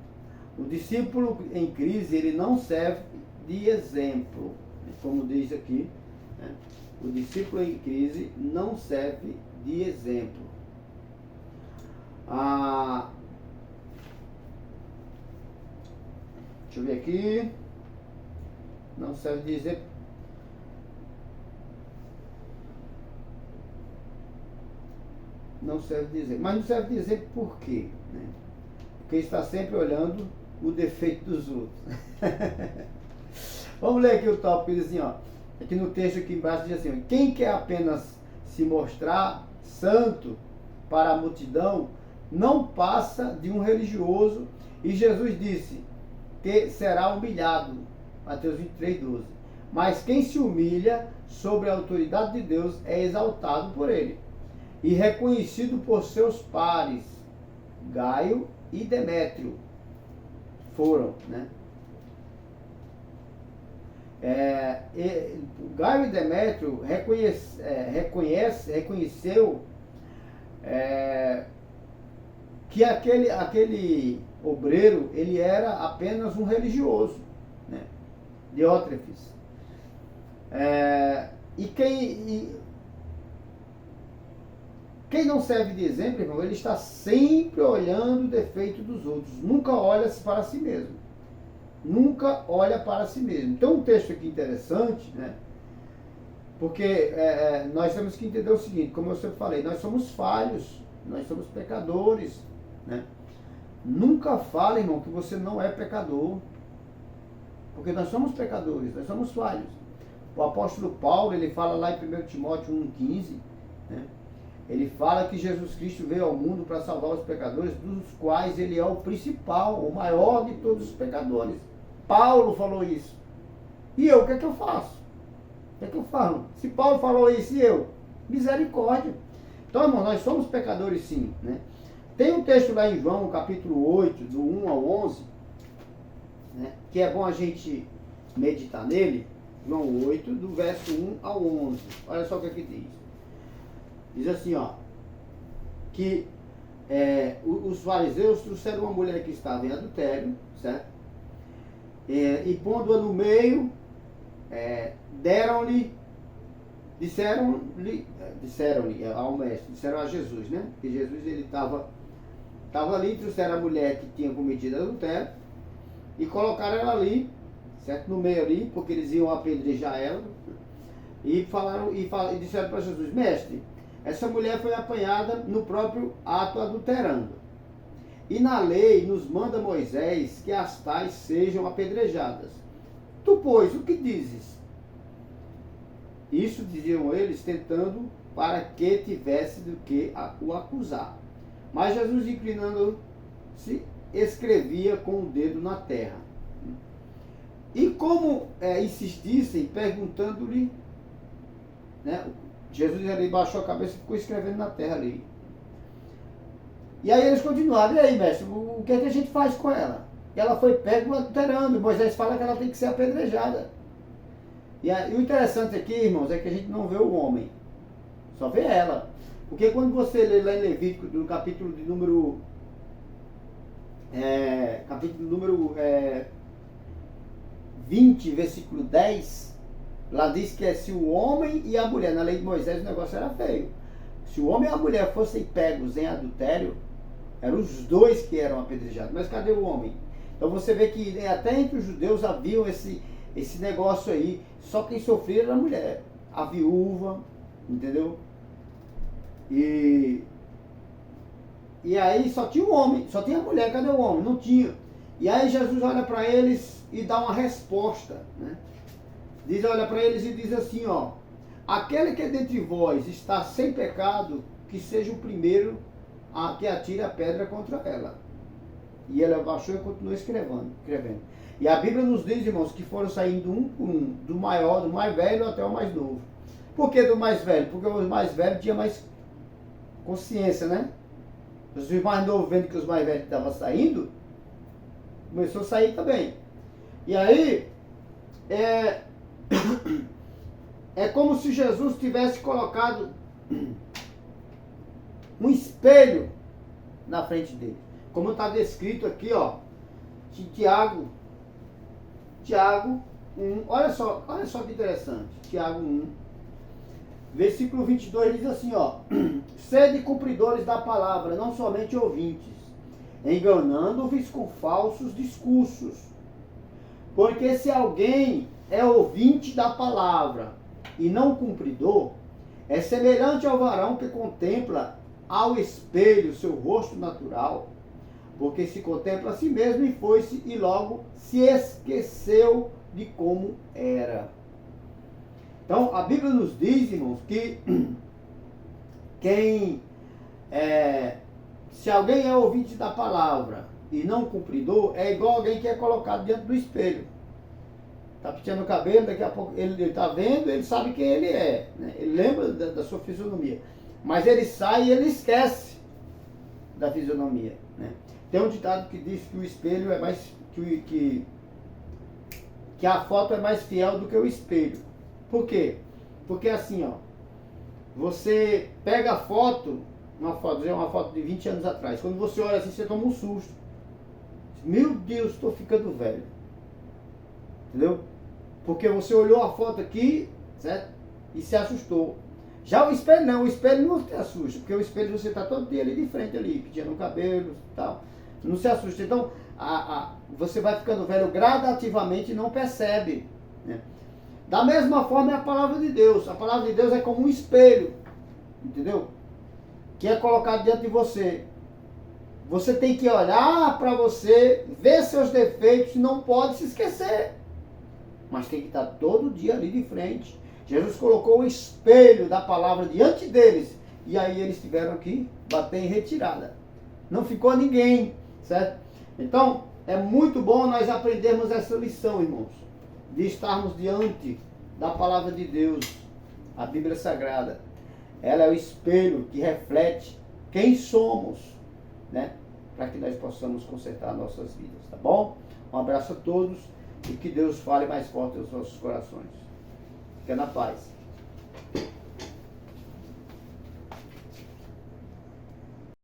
O discípulo em crise, ele não serve de exemplo, como diz aqui, né? O discípulo em crise não serve de exemplo. Deixa eu ver aqui. Não serve de exemplo. Não serve de exemplo. Mas não serve de exemplo por quê? Né? Porque está sempre olhando o defeito dos outros. Vamos ler aqui o tópico, diz assim, ó. Aqui no texto aqui embaixo diz assim, quem quer apenas se mostrar santo para a multidão, não passa de um religioso, e Jesus disse que será humilhado, Mateus 23:12. Mas quem se humilha sobre a autoridade de Deus é exaltado por ele, e reconhecido por seus pares, Gaio e Demétrio foram, né? Gaio e Demétrio reconheceu que aquele obreiro, ele era apenas um religioso, né? Diótrefes. Quem não serve de exemplo, irmão, ele está sempre olhando o defeito dos outros, nunca olha para si mesmo. Nunca olha para si mesmo. Então, um texto aqui interessante, né? Porque nós temos que entender o seguinte, como eu sempre falei, nós somos falhos, nós somos pecadores, né? Nunca fale, irmão, que você não é pecador, porque nós somos pecadores, nós somos falhos. O apóstolo Paulo, ele fala lá em 1 Timóteo 1,15, né? Ele fala que Jesus Cristo veio ao mundo para salvar os pecadores, dos quais ele é o principal, o maior de todos os pecadores. Paulo falou isso. E eu, o que é que eu faço? O que é que eu falo? Se Paulo falou isso e eu? Misericórdia. Então, irmão, nós somos pecadores sim, né? Tem um texto lá em João, capítulo 8, do 1 ao 11, né? Que é bom a gente meditar nele. João 8, do verso 1 ao 11. Olha só o que aqui diz. Diz assim, ó, que os fariseus trouxeram uma mulher que estava em adultério, certo? E pondo-a no meio, disseram-lhe ao mestre, disseram a Jesus, né? Que Jesus, ele estava ali, trouxeram a mulher que tinha cometido adultério e colocaram ela ali, certo? No meio ali, porque eles iam apedrejar ela, e disseram para Jesus, mestre, essa mulher foi apanhada no próprio ato adulterando. E na lei nos manda Moisés que as tais sejam apedrejadas. Tu, pois, o que dizes? Isso diziam eles, tentando para que tivesse do que o acusar. Mas Jesus, inclinando-se, escrevia com o dedo na terra. E como insistissem, perguntando-lhe, né? Jesus ali baixou a cabeça e ficou escrevendo na terra ali. E aí eles continuaram, e aí, mestre, o que é que a gente faz com ela? E ela foi pega adulterando. Moisés fala que ela tem que ser apedrejada. E o interessante aqui, irmãos, é que a gente não vê o homem. Só vê ela. Porque quando você lê lá em Levítico, no capítulo de número... capítulo número 20, versículo 10, lá diz que se o homem e a mulher, na lei de Moisés, o negócio era feio. Se o homem e a mulher fossem pegos em adultério, eram os dois que eram apedrejados. Mas cadê o homem? Então você vê que até entre os judeus havia esse negócio aí. Só quem sofria era a mulher, a viúva, entendeu? E aí só tinha o homem, só tinha a mulher, cadê o homem? Não tinha. E aí Jesus olha para eles e dá uma resposta, né? Olha para eles e diz assim, ó: aquele que dentre vós está sem pecado, que seja o primeiro que atire a pedra contra ela. E ele abaixou e continuou escrevendo. E a Bíblia nos diz, irmãos, que foram saindo um por um, do mais velho até o mais novo. Por que do mais velho? Porque o mais velho tinha mais consciência, né? Os mais novos, vendo que os mais velhos estavam saindo, começou a sair também. E aí, é como se Jesus tivesse colocado um espelho na frente dele. Como está descrito aqui, ó, de Tiago 1, olha só que interessante, Tiago 1, versículo 22 diz assim, ó: sede cumpridores da palavra, não somente ouvintes, enganando-vos com falsos discursos. Porque se alguém é ouvinte da palavra e não cumpridor, é semelhante ao varão que contempla ao espelho seu rosto natural, porque se contempla a si mesmo e foi-se e logo se esqueceu de como era. Então a Bíblia nos diz, irmãos, que se alguém é ouvinte da palavra e não cumpridor, é igual alguém que é colocado diante do espelho. Está penteando o cabelo, daqui a pouco ele está vendo, ele sabe quem ele é, né? Ele lembra da sua fisionomia, mas ele sai e ele esquece da fisionomia, né? Tem um ditado que diz que o espelho é mais que a foto é mais fiel do que o espelho. Por quê? Porque assim, ó, você pega a foto, uma foto de 20 anos atrás, quando você olha assim, você toma um susto. Meu Deus, estou ficando velho. Entendeu? Porque você olhou a foto aqui, certo? E se assustou. Já o espelho não te assusta, porque o espelho você está todo dia ali de frente, ali, pedindo o cabelo e tal. Não se assusta. Então, você vai ficando velho gradativamente e não percebe, né? Da mesma forma é a palavra de Deus. A palavra de Deus é como um espelho, entendeu? Que é colocado diante de você. Você tem que olhar para você, ver seus defeitos, não pode se esquecer. Mas tem que estar todo dia ali de frente. Jesus colocou o espelho da palavra diante deles. E aí eles tiveram que bater em retirada. Não ficou ninguém, certo? Então, é muito bom nós aprendermos essa lição, irmãos. De estarmos diante da palavra de Deus, a Bíblia Sagrada. Ela é o espelho que reflete quem somos, né? Para que nós possamos consertar nossas vidas, tá bom? Um abraço a todos e que Deus fale mais forte aos nossos corações. Fica na paz.